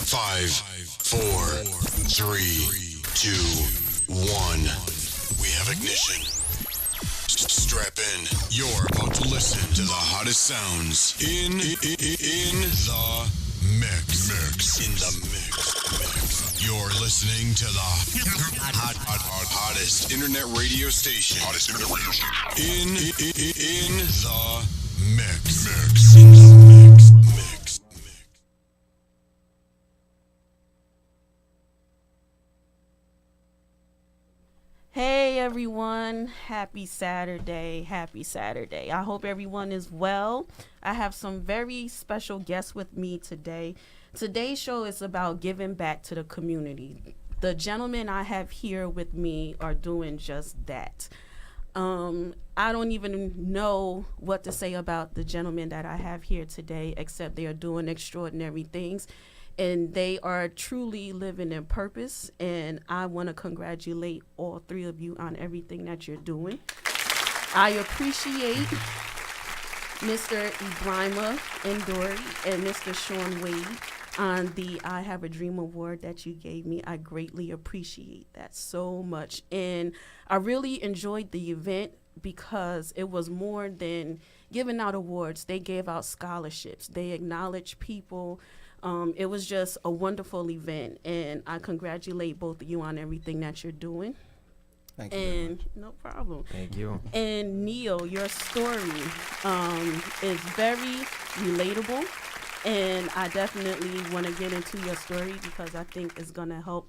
5, 4, 3, 2, 1. We have ignition. Strap in. You're about to listen to the hottest sounds in the mix. In the mix. You're listening to the hottest internet radio station. In the mix. In the mix. Hey everyone, happy Saturday, happy Saturday. I hope everyone is well. I have some very special guests with me today. Today's show is about giving back to the community. The gentlemen I have here with me are doing just that. I don't even know what to say about the gentlemen that I have here today, except they are doing extraordinary things. And they are truly living in purpose. And I want to congratulate all three of you on everything that you're doing. I appreciate Mr. Ebrima and Dory and Mr. Sean Wade on the I Have a Dream award that you gave me. I greatly appreciate that so much. And I really enjoyed the event because it was more than giving out awards. They gave out scholarships. They acknowledged people. It was just a wonderful event, and I congratulate both of you on everything that you're doing. Thank you. And no problem. Thank you. And Neil, your story is very relatable, and I definitely want to get into your story because I think it's going to help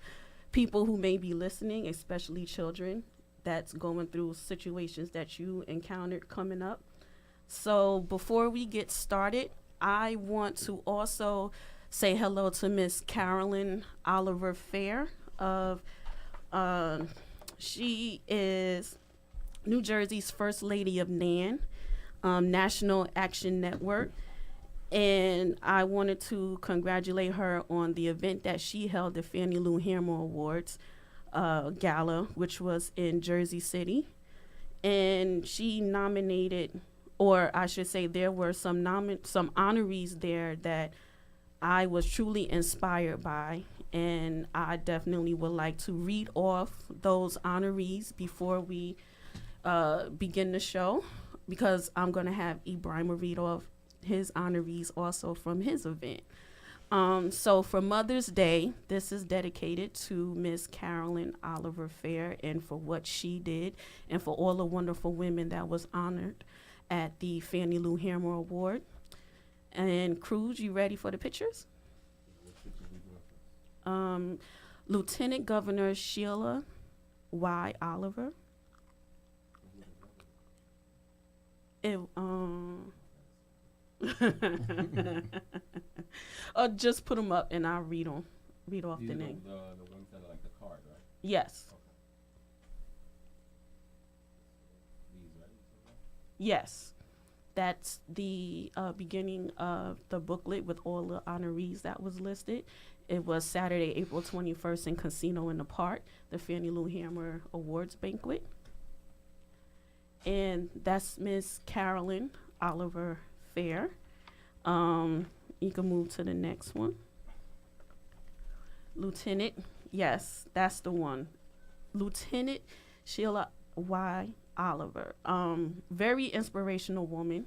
people who may be listening, especially children that's going through situations that you encountered coming up. So before we get started, I want to also say hello to Miss Carolyn Oliver Fair of she is New Jersey's First Lady of NAN, National Action Network, and I wanted to congratulate her on the event that she held, the Fannie Lou Hamer Awards Gala, which was in Jersey City, and she nominated, or I should say there were some honorees there that I was truly inspired by, and I definitely would like to read off those honorees before we begin the show, because I'm going to have Ebrima read off his honorees also from his event. So for Mother's Day, this is dedicated to Miss Carolyn Oliver Fair and for what she did and for all the wonderful women that was honored at the Fannie Lou Hamer Award. And Cruz, you ready for the pictures? Lieutenant Governor Sheila Y. Oliver. Just put them up and I'll read off the name. The ones that are like the card, right? Yes. Okay. These, right? Yes. That's the beginning of the booklet with all the honorees that was listed. It was Saturday, April 21st in Casino in the Park, the Fannie Lou Hamer Awards Banquet. And that's Miss Carolyn Oliver Fair. You can move to the next one. Lieutenant, yes, that's the one. Lieutenant Sheila Y. Oliver, very inspirational woman.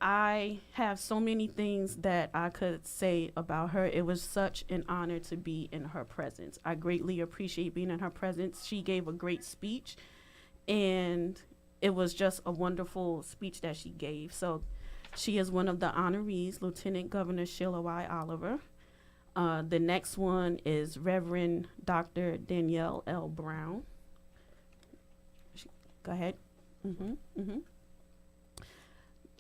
I have so many things that I could say about her. It was such an honor to be in her presence. I greatly appreciate being in her presence. She gave a great speech, and it was just a wonderful speech that she gave. So she is one of the honorees, Lieutenant Governor Sheila Y. Oliver. The next one is Reverend Dr. Danielle L. Brown. Go ahead.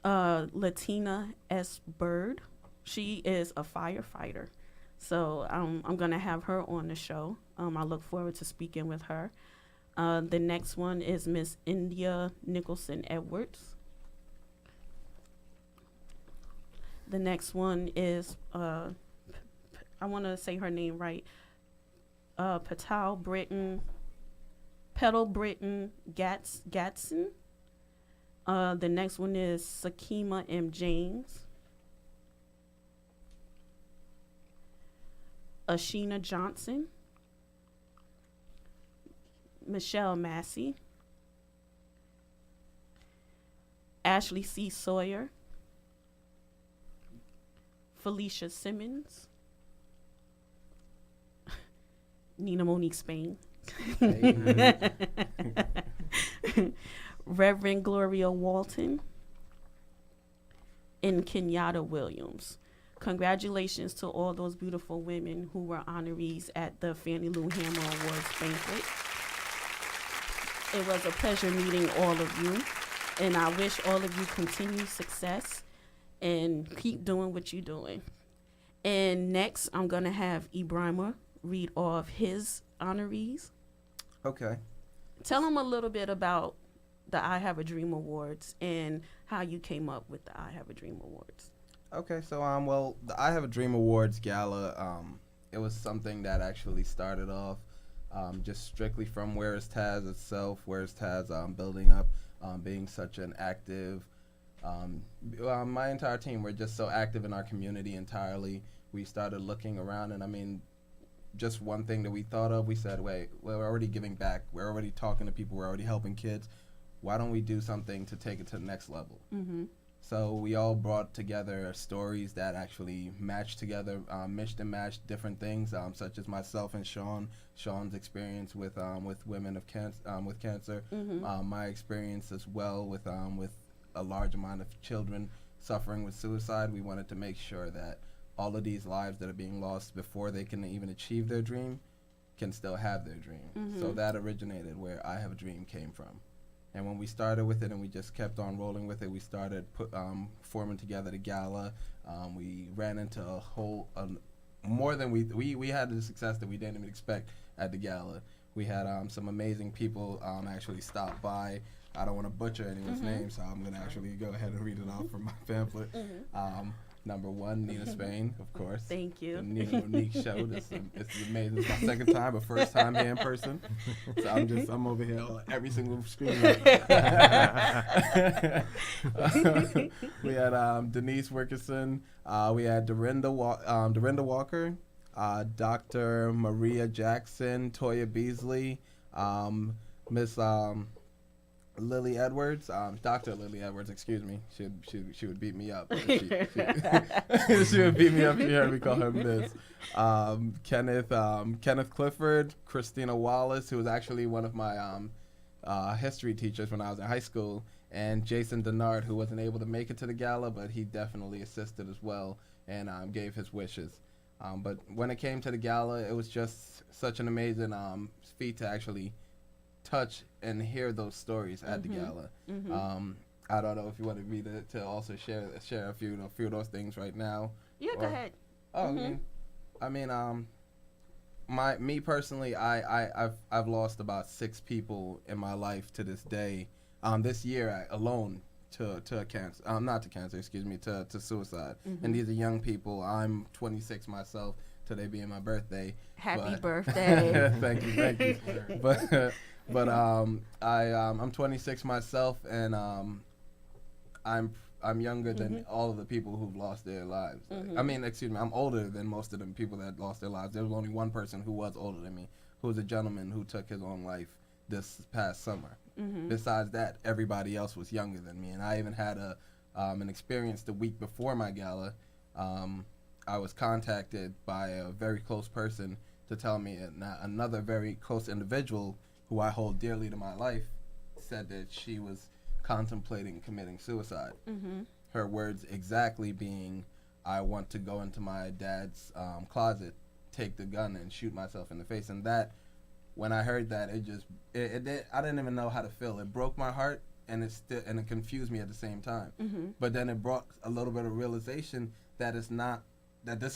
Latina S. Bird. She is a firefighter. So I'm going to have her on the show. I look forward to speaking with her. The next one is Miss India Nicholson Edwards. The next one is, I want to say her name right, Petal Britton Gatson. The next one is Sakima M. James. Ashina Johnson, Michelle Massey, Ashley C. Sawyer, Felicia Simmons, Nina Monique Spain, Reverend Gloria Walton, and Kenyatta Williams. Congratulations to all those beautiful women who were honorees at the Fannie Lou Hammer Awards banquet. It was a pleasure meeting all of you, and I wish all of you continued success and keep doing what you're doing. And next, I'm going to have Ebrima read off his honorees. Okay. Tell them a little bit about the I Have a Dream Awards and how you came up with the I Have a Dream Awards. Okay, so well, the I Have a Dream Awards Gala, it was something that actually started off just strictly from Where's Taz itself, Where's Taz building up, being such an active, my entire team, we're just so active in our community entirely. We started looking around, and I mean, just one thing that we thought of, we said, wait, we're already giving back, we're already talking to people, we're already helping kids. Why don't we do something to take it to the next level? Mm-hmm. So we all brought together stories that actually matched together, mixed and matched different things, such as myself and Sean's experience with women of with cancer, Mm-hmm. my experience as well with a large amount of children suffering with suicide. We wanted to make sure that all of these lives that are being lost before they can even achieve their dream can still have their dream. Mm-hmm. So that originated where I Have a Dream came from. And when we started with it and we just kept on rolling with it, we started forming together the gala. We ran into a whole, more than we had the success that we didn't even expect at the gala. We had some amazing people actually stop by. I don't want to butcher anyone's name, so I'm going to actually go ahead and read it off from my pamphlet. Number one, Nina Spain, of course. Thank you. The Nina Monique show. It's amazing. It's my second time, but first time here in person. So I'm over here on every single screen. We had Denise Wilkerson. We had Dorinda Walker, Dr. Maria Jackson, Toya Beasley, Miss Lily Edwards, Dr. Lily Edwards, excuse me. She would beat me up. She would beat me up if you heard me call her Miss. Kenneth Clifford, Christina Wallace, who was actually one of my history teachers when I was in high school, and Jason Denard, who wasn't able to make it to the gala, but he definitely assisted as well and gave his wishes. But when it came to the gala, it was just such an amazing feat to actually touch and hear those stories at the gala. I don't know if you wanted me to also share a few of those things right now. Yeah, go ahead. Oh, I mean, me personally, I've lost about 6 people in my life to this day. This year alone to cancer, not to cancer, excuse me, to suicide. And these are young people. I'm 26 myself. Today being my birthday. Happy birthday! Thank you. But I'm 26 myself, and I'm younger than all of the people who've lost their lives. I mean, excuse me, I'm older than most of the people that lost their lives. There was only one person who was older than me, who was a gentleman who took his own life this past summer. Besides that, everybody else was younger than me, and I even had an experience the week before my gala. I was contacted by a very close person to tell me another very close individual who I hold dearly to my life said that she was contemplating committing suicide. Her words exactly being, I want to go into my dad's closet, take the gun, and shoot myself in the face. And that, when I heard that, I didn't even know how to feel. It broke my heart, and it confused me at the same time. But then it brought a little bit of realization that this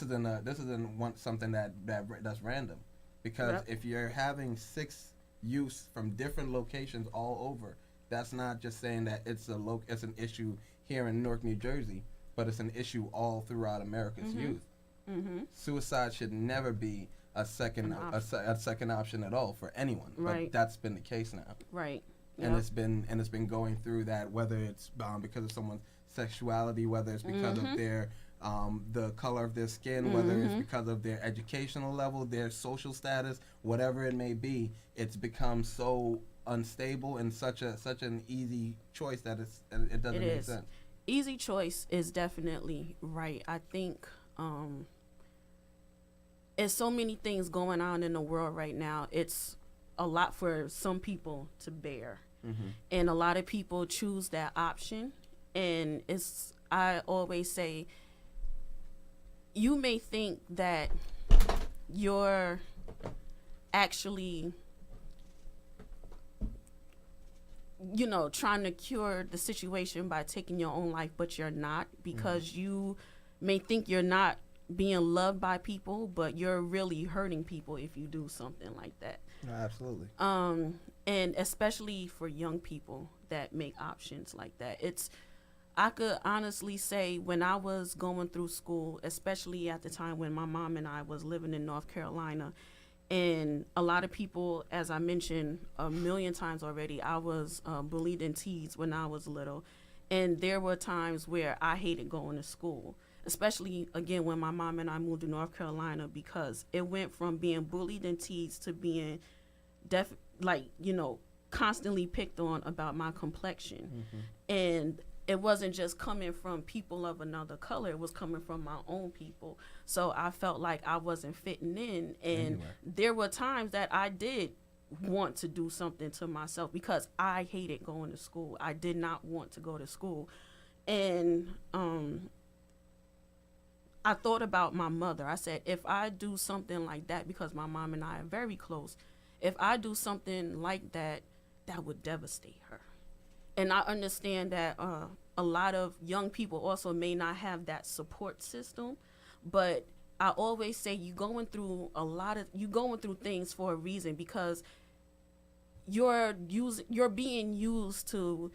isn't something that's random, because if you're having 6 youths from different locations all over, that's not just saying that it's an issue here in Newark, New Jersey, but it's an issue all throughout America's youth. Suicide should never be a second option at all for anyone. But that's been the case now. Right. And it's been going through that, whether it's because of someone's sexuality, whether it's because of their the color of their skin, whether it's because of their educational level, their social status, whatever it may be, it's become so unstable and such an easy choice that it doesn't make sense. Easy choice is definitely right. I think there's so many things going on in the world right now. It's a lot for some people to bear. And a lot of people choose that option. And I always say, you may think that you're actually, trying to cure the situation by taking your own life, but you're not, because you may think you're not being loved by people, but you're really hurting people if you do something like that. No, absolutely. And especially for young people that make options like that. I could honestly say, when I was going through school, especially at the time when my mom and I was living in North Carolina, and a lot of people, as I mentioned a million times already, I was bullied and teased when I was little. And there were times where I hated going to school, especially, again, when my mom and I moved to North Carolina, because it went from being bullied and teased to being constantly picked on about my complexion. And it wasn't just coming from people of another color, it was coming from my own people. So I felt like I wasn't fitting in. And there were times that I did want to do something to myself, because I hated going to school. I did not want to go to school. And I thought about my mother. I said, if I do something like that, because my mom and I are very close, if I do something like that, that would devastate her. And I understand that a lot of young people also may not have that support system, but I always say you're going through things for a reason, because you're being used to,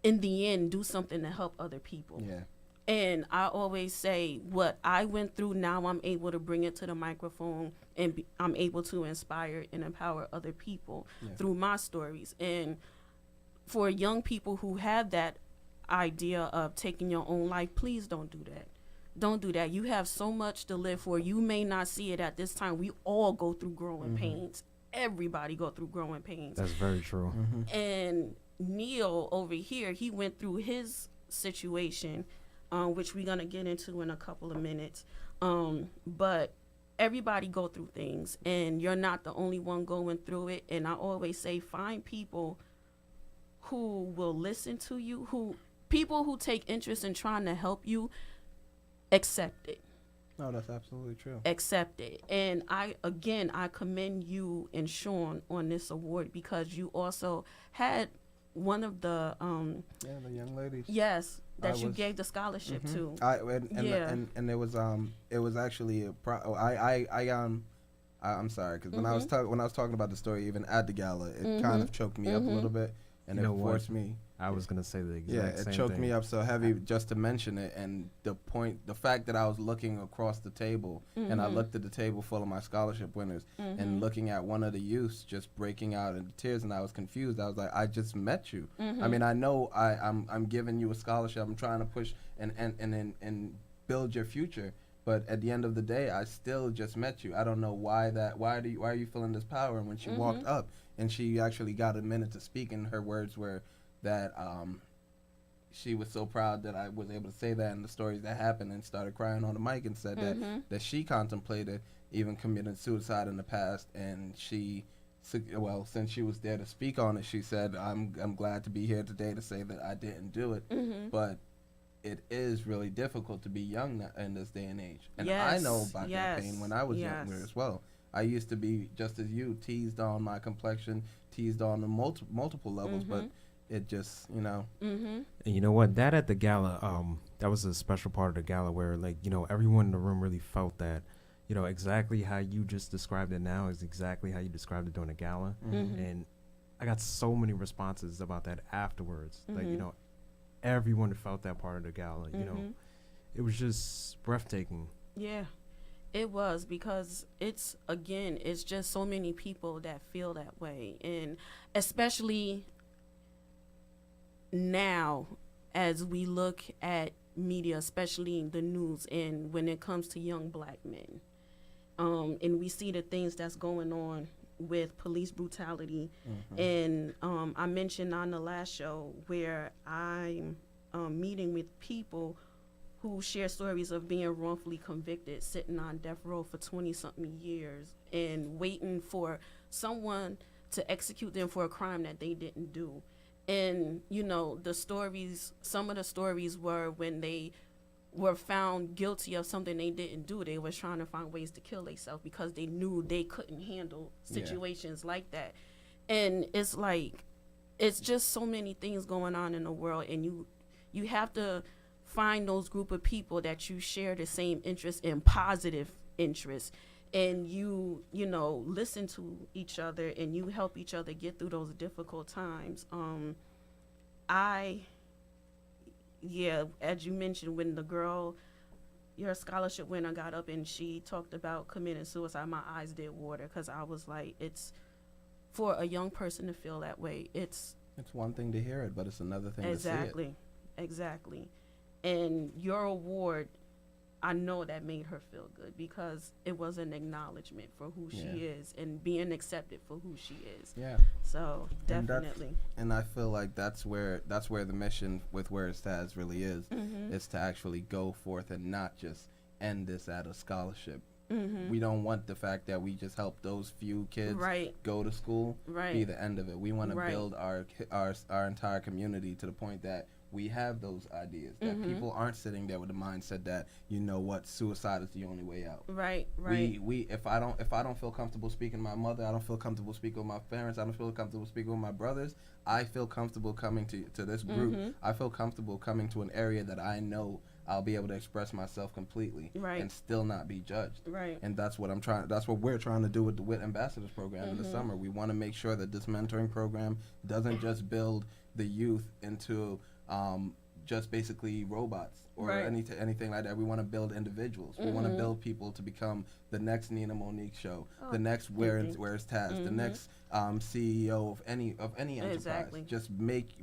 in the end, do something to help other people. Yeah. And I always say, what I went through, now I'm able to bring it to the microphone, and I'm able to inspire and empower other people through my stories. And for young people who have that idea of taking your own life, please don't do that. Don't do that. You have so much to live for. You may not see it at this time. We all go through growing pains. Everybody go through growing pains. That's very true. And Neil over here, he went through his situation, which we're going to get into in a couple of minutes. But everybody go through things, and you're not the only one going through it. And I always say, find people who will listen to you, people who take interest in trying to help you. Accept it. No, that's absolutely true. Accept it. And I commend you and Sean on this award, because you also had one of the the young ladies. Yes, that you gave the scholarship to. And it was actually I'm sorry, because when I was talking about the story, even at the gala, it kind of choked me up a little bit, and it forced me. I was gonna say the exact same thing. It choked me up so heavy just to mention it, and the fact that I was looking across the table, and I looked at the table full of my scholarship winners, and looking at one of the youths just breaking out into tears, and I was confused. I was like, I just met you. I mean, I know I'm giving you a scholarship. I'm trying to push and build your future. But at the end of the day, I still just met you. I don't know why are you feeling this power? And when she walked up, and she actually got a minute to speak, and her words were that she was so proud that I was able to say that, and the stories that happened, and started crying on the mic, and said that she contemplated even committing suicide in the past, and since she was there to speak on it, she said, I'm glad to be here today to say that I didn't do it, but it is really difficult to be young in this day and age, and I know about that pain when I was younger as well. I used to be just as you, teased on my complexion, teased on the multiple levels, but it just, And you know what? That at the gala, that was a special part of the gala where, everyone in the room really felt that, exactly how you just described it now is exactly how you described it during the gala. And I got so many responses about that afterwards. Everyone felt that part of the gala. It was just breathtaking. Yeah, it was, because it's just so many people that feel that way. And especially now, as we look at media, especially the news, and when it comes to young black men. And we see the things that's going on with police brutality. And I mentioned on the last show where I'm meeting with people who share stories of being wrongfully convicted, sitting on death row for 20-something years and waiting for someone to execute them for a crime that they didn't do. And, you know, the stories, some of the stories were when they were found guilty of something they didn't do, they was trying to find ways to kill themselves because they knew they couldn't handle situations like that. And it's like, it's just so many things going on in the world, and you have to find those group of people that you share the same interests and positive interests, and you know, listen to each other and you help each other get through those difficult times. As you mentioned, when the girl, your scholarship winner, got up and she talked about committing suicide, my eyes did water, because I was like, it's for a young person to feel that way. It's one thing to hear it, but it's another thing to see it. Exactly. And your award, I know that made her feel good because it was an acknowledgement for who she is and being accepted for who she is. Yeah. So definitely. And I feel like that's where the mission with Where It Stands really is. Is to actually go forth and not just end this at a scholarship. We don't want the fact that we just help those few kids go to school be the end of it. We want to build our entire community to the point that we have those ideas, that people aren't sitting there with the mindset that, you know what, suicide is the only way out. Right. We if I don't feel comfortable speaking to my mother, I don't feel comfortable speaking with my parents, I don't feel comfortable speaking with my brothers, I feel comfortable coming to this group. I feel comfortable coming to an area that I know I'll be able to express myself completely and still not be judged. Right. And that's what we're trying to do with the WIT Ambassadors program in the summer. We want to make sure that this mentoring program doesn't just build the youth into just basically robots or anything like that. We want to build individuals. We want to build people to become the next Nina Monique show, the next Where It's Taz, the next CEO of any enterprise. Exactly. Just make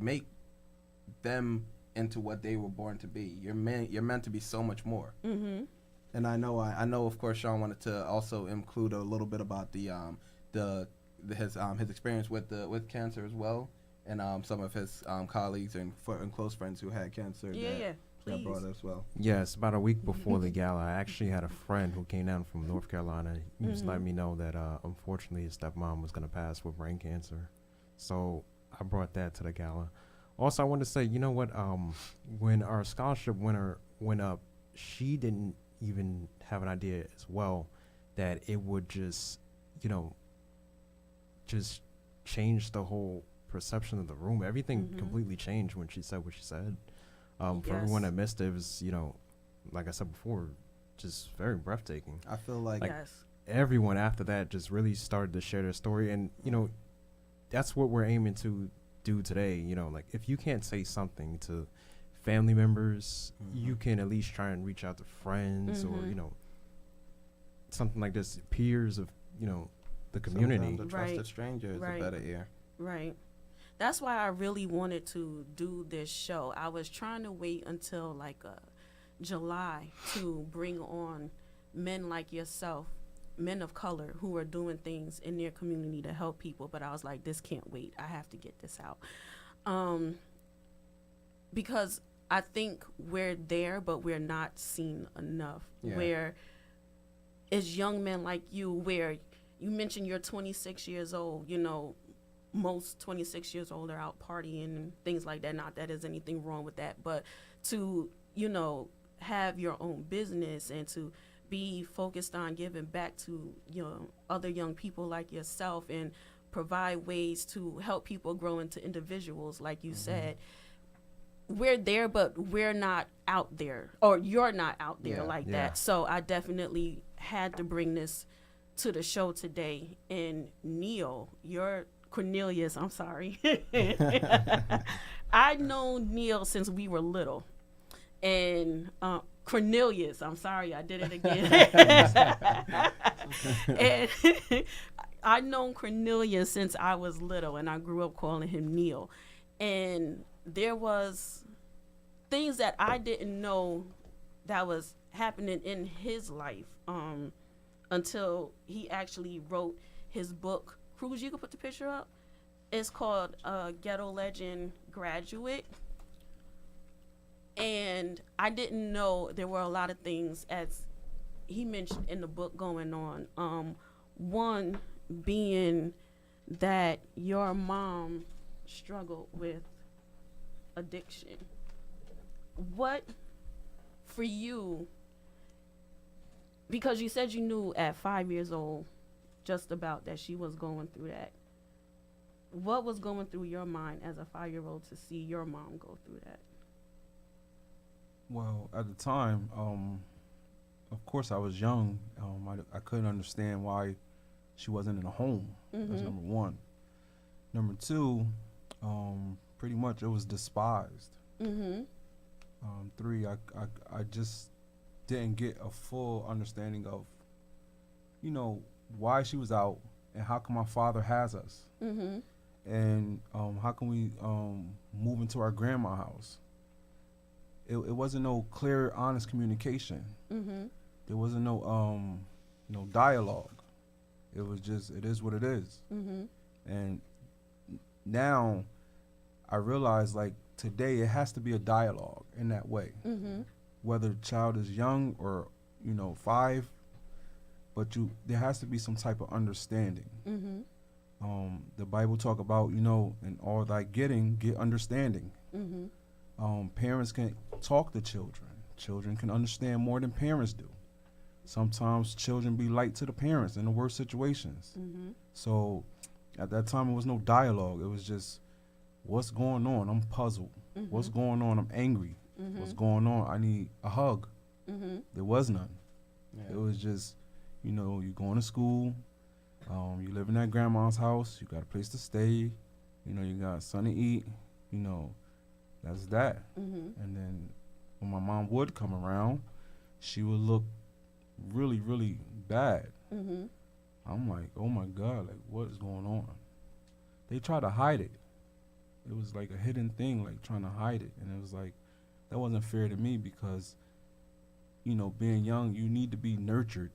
them into what they were born to be. You're meant to be so much more. And I know of course Sean wanted to also include a little bit about his experience with cancer as well. And some of his colleagues and close friends who had cancer that brought as well. Yes, about a week before the gala, I actually had a friend who came down from North Carolina. He was letting me know that unfortunately his stepmom was going to pass with brain cancer. So I brought that to the gala. Also, I want to say, you know what? When our scholarship winner went up, she didn't even have an idea as well that it would just change the whole perception of the room. Everything completely changed when she said what she said. For everyone that missed it, it was, like I said before, just very breathtaking. I feel like everyone after that just really started to share their story, and that's what we're aiming to do today. Like, if you can't say something to family members, you can at least try and reach out to friends or something like this, peers of the community. Sometimes a trusted stranger is a better ear. Right. That's why I really wanted to do this show. I was trying to wait until July to bring on men like yourself, men of color who are doing things in their community to help people. But I was like, this can't wait. I have to get this out. Because I think we're there, but we're not seen enough. Yeah. Where it's young men like you, where you mentioned you're 26 years old, most 26 years old are out partying and things like that. Not that there's anything wrong with that, but to, have your own business and to be focused on giving back to, other young people like yourself and provide ways to help people grow into individuals, like you said. We're there, but we're not out there, or you're not out there that. So I definitely had to bring this to the show today. And Cornelius, I'm sorry. I know Neil since we were little. And Cornelius, I'm sorry, I did it again. And I known Cornelius since I was little, and I grew up calling him Neil. And there was things that I didn't know that was happening in his life until he actually wrote his book. Cruz, you can put the picture up. It's called Ghetto Legend Graduate. And I didn't know there were a lot of things, as he mentioned in the book, going on. One being that your mom struggled with addiction. What, for you, because you said you knew at 5 years old just about that she was going through that. What was going through your mind as a 5-year-old to see your mom go through that? Well, at the time, of course, I was young. I couldn't understand why she wasn't in a home. Mm-hmm. That's number one. Number two, pretty much it was despised. Mm-hmm. Three, I just didn't get a full understanding of, why she was out and how come my father has us. Mm-hmm. And how can we move into our grandma's house? It wasn't no clear, honest communication. Mm-hmm. There wasn't no dialogue. It was just, it is what it is. Mm-hmm. And now I realize, like, today it has to be a dialogue in that way. Mm-hmm. Whether the child is young or 5, but there has to be some type of understanding. Mm-hmm. The Bible talk about, in all thy getting, get understanding. Mm-hmm. Parents can talk to children. Children can understand more than parents do. Sometimes children be light to the parents in the worst situations. Mm-hmm. So at that time, it was no dialogue. It was just, what's going on? I'm puzzled. Mm-hmm. What's going on? I'm angry. Mm-hmm. What's going on? I need a hug. Mm-hmm. There was none. Yeah. It was just, you going to school. You live in that grandma's house. You got a place to stay. You got something to eat. That's that. Mm-hmm. And then when my mom would come around, she would look really, really bad. Mm-hmm. I'm like, oh my God, like, what is going on? They try to hide it. It was like a hidden thing, like trying to hide it. And it was like, that wasn't fair to me because, being young, you need to be nurtured,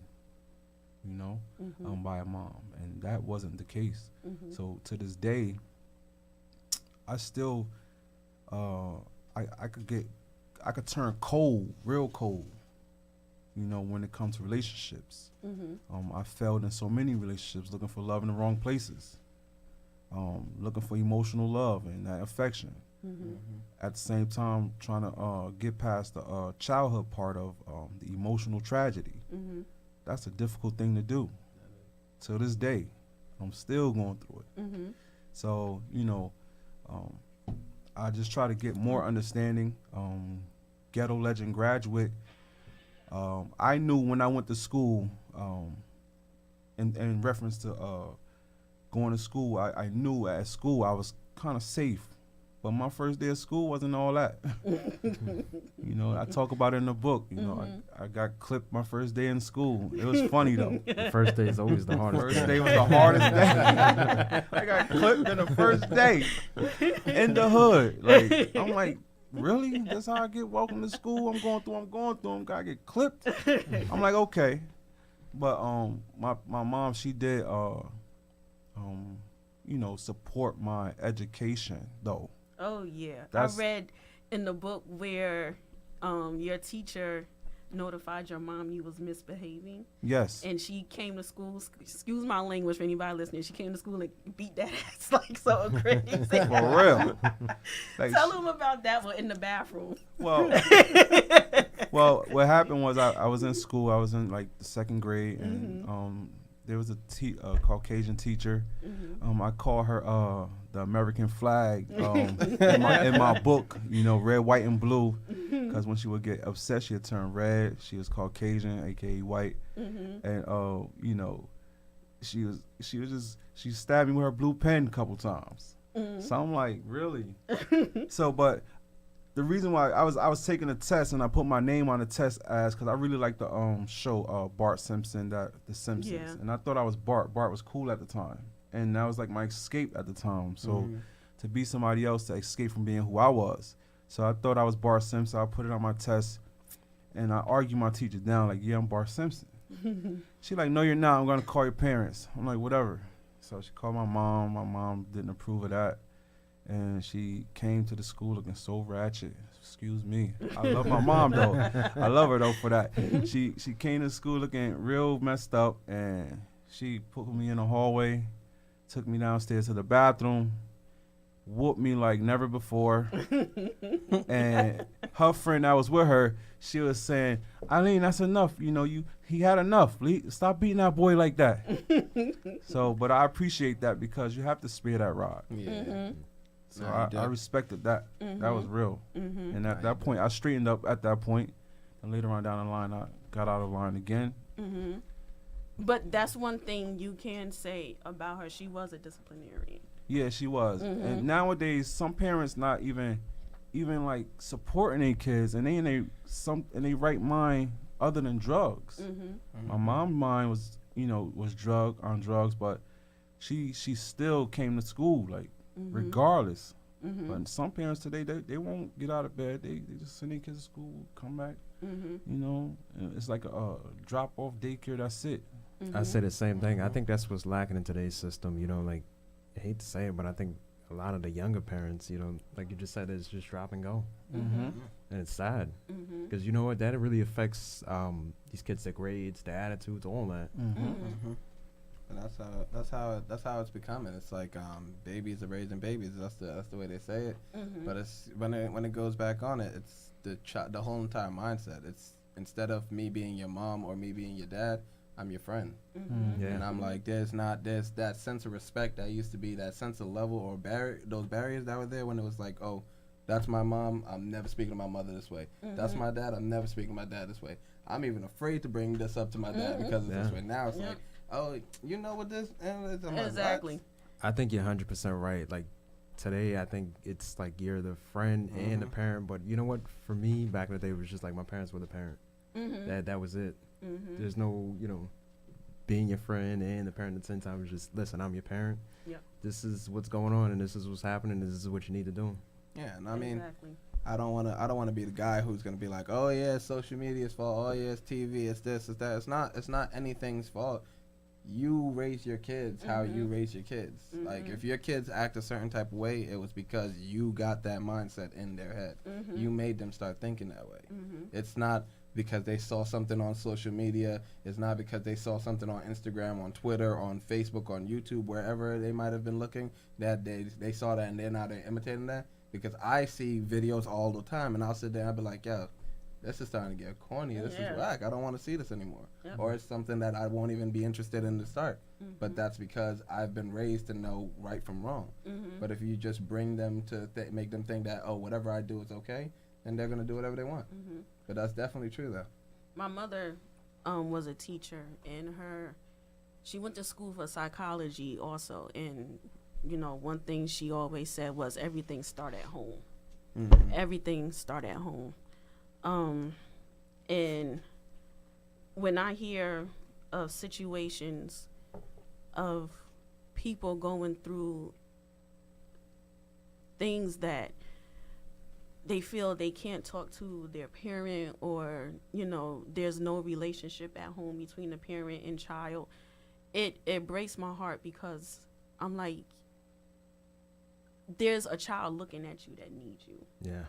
Mm-hmm. by a mom. And that wasn't the case. Mm-hmm. So to this day, I still, I could turn cold, real cold, when it comes to relationships. Mm-hmm. I failed in so many relationships looking for love in the wrong places. Looking for emotional love and that affection. Mm-hmm. At the same time, trying to get past the childhood part of the emotional tragedy. Mm-hmm. That's a difficult thing to do. To this day, I'm still going through it. Mm-hmm. So, I just try to get more understanding. Ghetto Legend Graduate. I knew when I went to school, in reference to going to school, I knew at school I was kind of safe. But my first day of school wasn't all that. I talk about it in the book. I got clipped my first day in school. It was funny, though. The first day is always the hardest. First day was the hardest day. I got clipped in the first day in the hood. Like, I'm like, really? That's how I get welcome to school? I'm going through. I'm gotta get clipped. I'm like, okay. But my mom, she did support my education though. Oh yeah, I That's- read in the book where your teacher notified your mom you was misbehaving, Yes. and she came to school. Excuse my language for anybody listening. She came to school and beat that ass like so crazy. For real. Like, Tell them about that one in the bathroom. Well, what happened was I was in school. I was in like the second grade, and there was a Caucasian teacher. Mm-hmm. I call her the American flag in my book. Red, white, and blue. Because when she would get upset, she'd turn red. She was Caucasian, aka white, and she stabbed me with her blue pen a couple times. So I'm like, really? So, but the reason why I was taking a test and I put my name on the test as because I really like the show Bart Simpson, The Simpsons, Yeah. and I thought I was Bart. Bart was cool at the time, and that was like my escape at the time. So to be somebody else to escape from being who I was. So I thought I was Bart Simpson. I put it on my test, and I argued my teacher down like, yeah, I'm Bart Simpson. She like, no, you're not. I'm gonna call your parents. I'm like, whatever. So she called my mom. My mom didn't approve of that, and she came to the school looking so ratchet. Excuse me. I love my mom though. I love her though for that. She came to school looking real messed up, and she put me in the hallway, took me downstairs to the bathroom, whooped me like never before. And her friend that was with her, she was saying, Eileen, that's enough. You know, he had enough. Stop beating that boy like that. So, but I appreciate that because you have to spare that rod. Yeah. So I respected that. That was real. And at that point, I straightened up at that point. And later on down the line, I got out of line again. But that's one thing you can say about her. She was a disciplinarian. Yeah, she was. And nowadays, some parents not even like supporting their kids, and they in their right mind other than drugs. My mom's mind was on drugs, but she still came to school like regardless. But some parents today they won't get out of bed. They just send their kids to school, come back. You know, and it's like a drop off daycare. That's it. I say the same thing. I think that's what's lacking in today's system. You know, like, I hate to say it, but I think a lot of the younger parents, you know, like you just said, it's just drop and go. And it's sad because you know what, that really affects these kids, their grades, their attitudes, all that. And that's how it's becoming. It's like babies are raising babies. That's the way they say it. But it's when it goes back on it, it's the whole entire mindset. It's instead of me being your mom or me being your dad, I'm your friend. Yeah. And I'm like, there's that sense of respect that used to be, that sense of level or those barriers that were there when it was like, oh, that's my mom, I'm never speaking to my mother this way. That's my dad, I'm never speaking to my dad this way. I'm even afraid to bring this up to my dad because of this way. Now it's like, oh, you know what this is? Exactly. I think you're 100% right. Like, today, I think it's like you're the friend and the parent. But you know what? For me, back in the day, it was just like my parents were the parent. That was it. There's no, you know, being your friend and the parent at the same time. It was just, listen, I'm your parent. Yeah. This is what's going on, and this is what's happening. This is what you need to do. Yeah, and I mean, I don't want to be the guy who's gonna be like, oh yeah, it's social media's fault. Oh yeah, it's TV. It's this. It's that. It's not anything's fault. You raise your kids how you raise your kids. Like, if your kids act a certain type of way, it was because you got that mindset in their head. You made them start thinking that way. It's not because they saw something on social media. It's not because they saw something on Instagram, on Twitter, on Facebook, on YouTube, wherever they might have been looking, that they saw that and they're not imitating that. Because I see videos all the time, and I'll sit there and I'll be like, yo, this is starting to get corny. This is whack. I don't want to see this anymore. Or it's something that I won't even be interested in to start. But that's because I've been raised to know right from wrong. But if you just bring them to make them think that, oh, whatever I do is okay, then they're going to do whatever they want. But that's definitely true, though. My mother was a teacher, and she went to school for psychology also. And, you know, one thing she always said was everything start at home. Everything start at home. And when I hear of situations of people going through things that they feel they can't talk to their parent, or, you know, there's no relationship at home between the parent and child, it breaks my heart, because I'm like, there's a child looking at you that needs you. Yeah.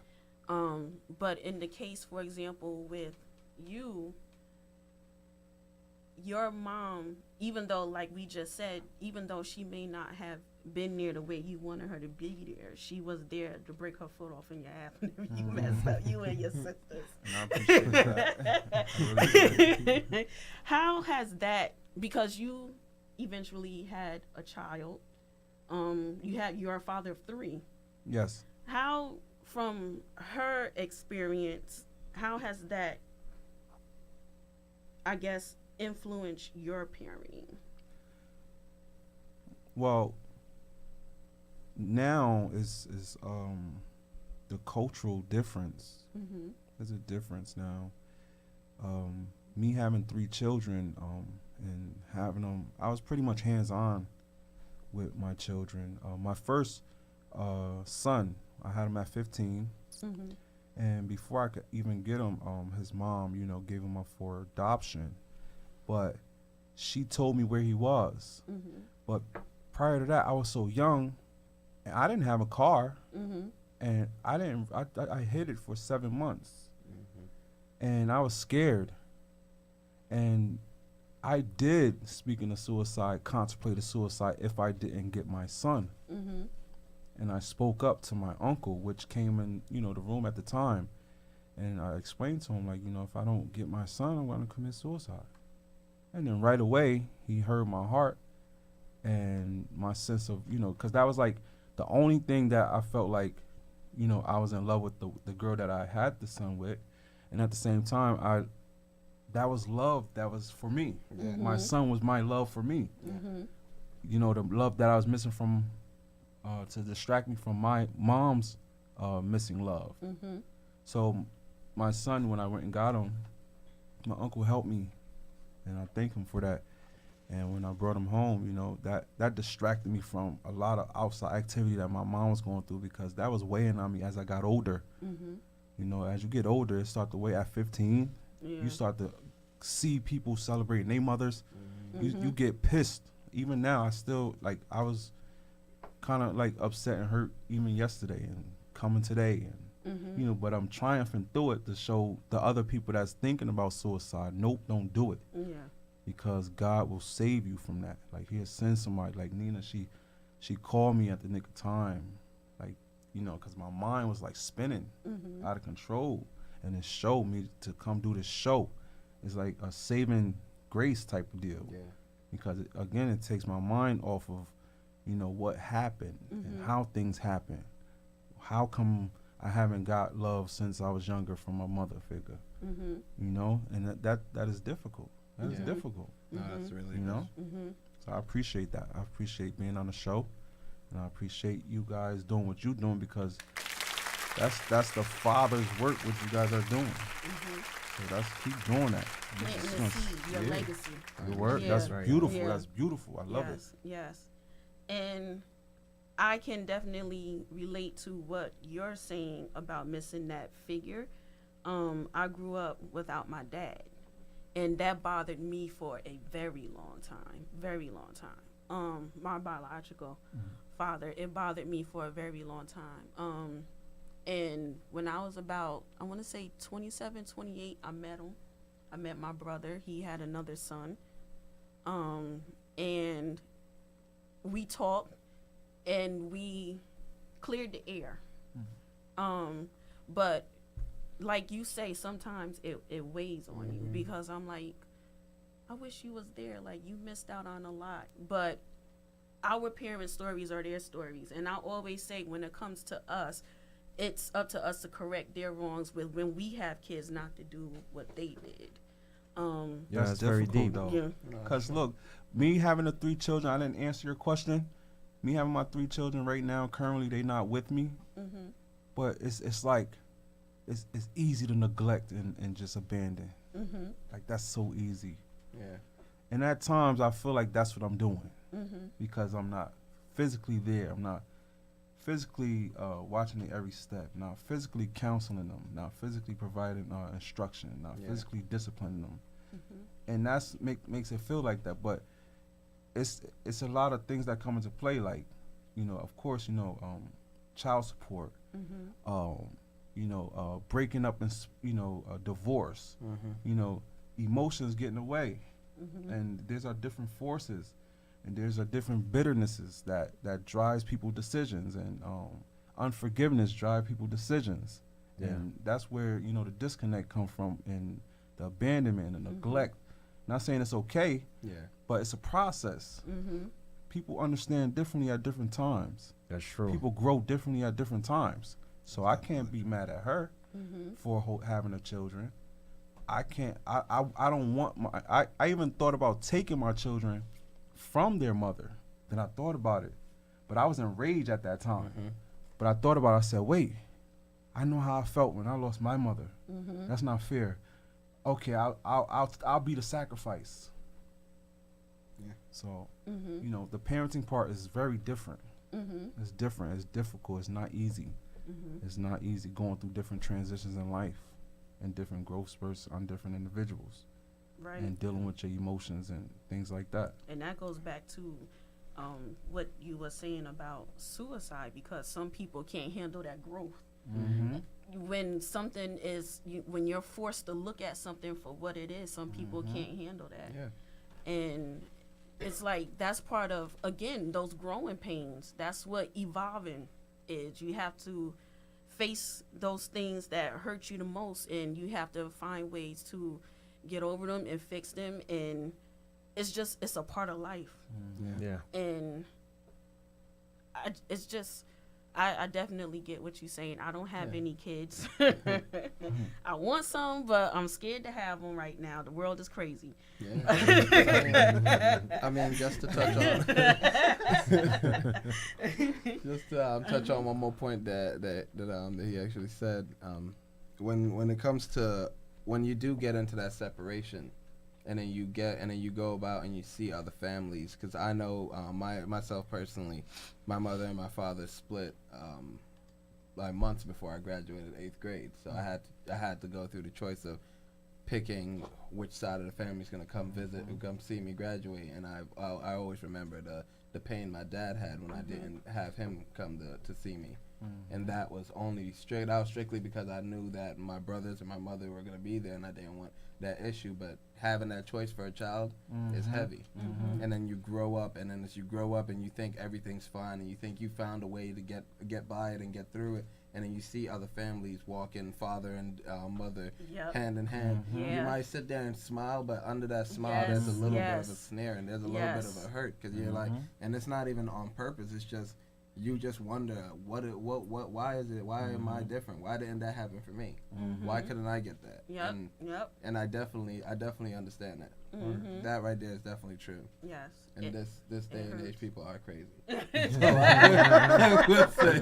But in the case, for example, with you, your mom, even though, like we just said, even though she may not have been there the way you wanted her to be there, she was there to break her foot off in your ass whenever you messed up, you and your sisters. And I appreciate that. Really. How has that, because you eventually had a child, you're a father of 3. Yes. How, from her experience, how has that, I guess, influenced your parenting? Well, now is the cultural difference. There's a difference now. Me having 3 children and having them, I was pretty much hands-on with my children. My first son. I had him at 15. Mhm. And before I could even get him, his mom, gave him up for adoption. But she told me where he was. Mhm. But prior to that, I was so young, and I didn't have a car, Mhm. and I hid it for 7 months, and I was scared. And I did, speaking of suicide, contemplate a suicide if I didn't get my son. Mhm. And I spoke up to my uncle, which came in, the room at the time. And I explained to him, like, if I don't get my son, I'm going to commit suicide. And then right away, he heard my heart and my sense of, because that was like the only thing that I felt like, I was in love with the girl that I had the son with. And at the same time, that was love that was for me. Yeah. My son was my love for me. Mhm. The love that I was missing from, to distract me from my mom's missing love. Mhm. So my son, when I went and got him, my uncle helped me, and I thank him for that. And when I brought him home, that distracted me from a lot of outside activity that my mom was going through, because that was weighing on me as I got older. Mhm. As you get older, it started to weigh at 15. Yeah. You start to see people celebrating their mothers. Mm-hmm. You get pissed. Even now, I still, I was kind of upset and hurt even yesterday and coming today. And Mhm. but I'm triumphing through it to show the other people that's thinking about suicide, nope, don't do it, Yeah. because God will save you from that. He'll send somebody like Nina. She called me at the nick of time, because my mind was spinning Mhm. out of control, and it showed me to come do this show. It's like a saving grace type of deal, Yeah. because it takes my mind off of what happened and how things happen. How come I haven't got love since I was younger from my mother figure? Mhm. And that is difficult. That is Yeah. difficult. No, that's really Mhm. So I appreciate that. I appreciate being on the show, and I appreciate you guys doing what you're doing, because that's the Father's work what you guys are doing. So keep doing that. Planting It's the gonna- seed, your yeah. legacy. Your work, Yeah. that's Right. beautiful. Yeah. That's beautiful. I love Yes, yes. And I can definitely relate to what you're saying about missing that figure. I grew up without my dad, and that bothered me for a very long time, very long time. My biological father, it bothered me for a very long time. And when I was about, I want to say 27, 28, I met him. I met my brother. He had another son. And we talked and we cleared the air. But like you say, sometimes it weighs on you, because I'm like, I wish you was there. You missed out on a lot. But our parents' stories are their stories. And I always say, when it comes to us, it's up to us to correct their wrongs with when we have kids, not to do what they did. Yeah, That's it's very difficult, deep. though. Yeah. Because look, me having the 3 children, I didn't answer your question. Me having my 3 children right now, currently they not with me. Mhm. But it's easy to neglect and just abandon. Mhm. That's so easy. Yeah. And at times I feel like that's what I'm doing, Mhm. because I'm not physically there. I'm not physically watching it every step. Not physically counseling them. Not physically providing instruction. Not Yeah. physically disciplining them. Mhm. And that's makes it feel like that. But it's a lot of things that come into play. Of course, child support. Mhm. Breaking up and divorce. Emotions getting away. Mhm. And there's different forces, and there's different bitternesses that drives people's decisions, and unforgiveness drive people's decisions. Yeah. And that's where the disconnect come from, and the abandonment and neglect. Not saying it's okay, Yeah. but it's a process. Mhm. People understand differently at different times. That's true. People grow differently at different times. So I can't be mad at her Mhm. for having her children. I can't. I don't want my. I even thought about taking my children from their mother. Then I thought about it, but I was enraged at that time. But I thought about it. I said, wait, I know how I felt when I lost my mother. Mhm. That's not fair. Okay, I'll be the sacrifice. Yeah. So Mhm. the parenting part is very different. It's different. It's difficult. It's not easy. It's not easy going through different transitions in life and different growth spurts on different individuals. Right. And dealing with your emotions and things like that. And that goes back to what you were saying about suicide, because some people can't handle that growth. When something is, when you're forced to look at something for what it is, some people can't handle that. Yeah. And it's like, that's part of, again, those growing pains. That's what evolving is. You have to face those things that hurt you the most, and you have to find ways to get over them and fix them. And it's a part of life. Yeah. And I definitely get what you're saying. I don't have any kids. I want some, but I'm scared to have them right now. The world is crazy. Yeah. I mean, just to touch on, touch on one more point that he actually said. When it comes to when you do get into that separation, and then you go about and you see other families, because I know myself personally, my mother and my father split like months before I graduated 8th grade. So I had to go through the choice of picking which side of the family is going to come visit, come see me graduate. And I always remember the pain my dad had when I didn't have him come to see me. And that was strictly because I knew that my brothers and my mother were going to be there, and I didn't want that issue. But having that choice for a child is heavy. And then you grow up, and then as you grow up and you think everything's fine, and you think you found a way to get by it and get through it, and then you see other families walking, father and mother hand in hand. You might sit there and smile, but under that smile there's a little bit of a snare, and there's a little bit of a hurt, because you're like, and it's not even on purpose, it's just you just wonder why am I different? Why didn't that happen for me? Why couldn't I get that? And I definitely understand that. That right there is definitely true. Yes. And this day and age, people are crazy. So I would say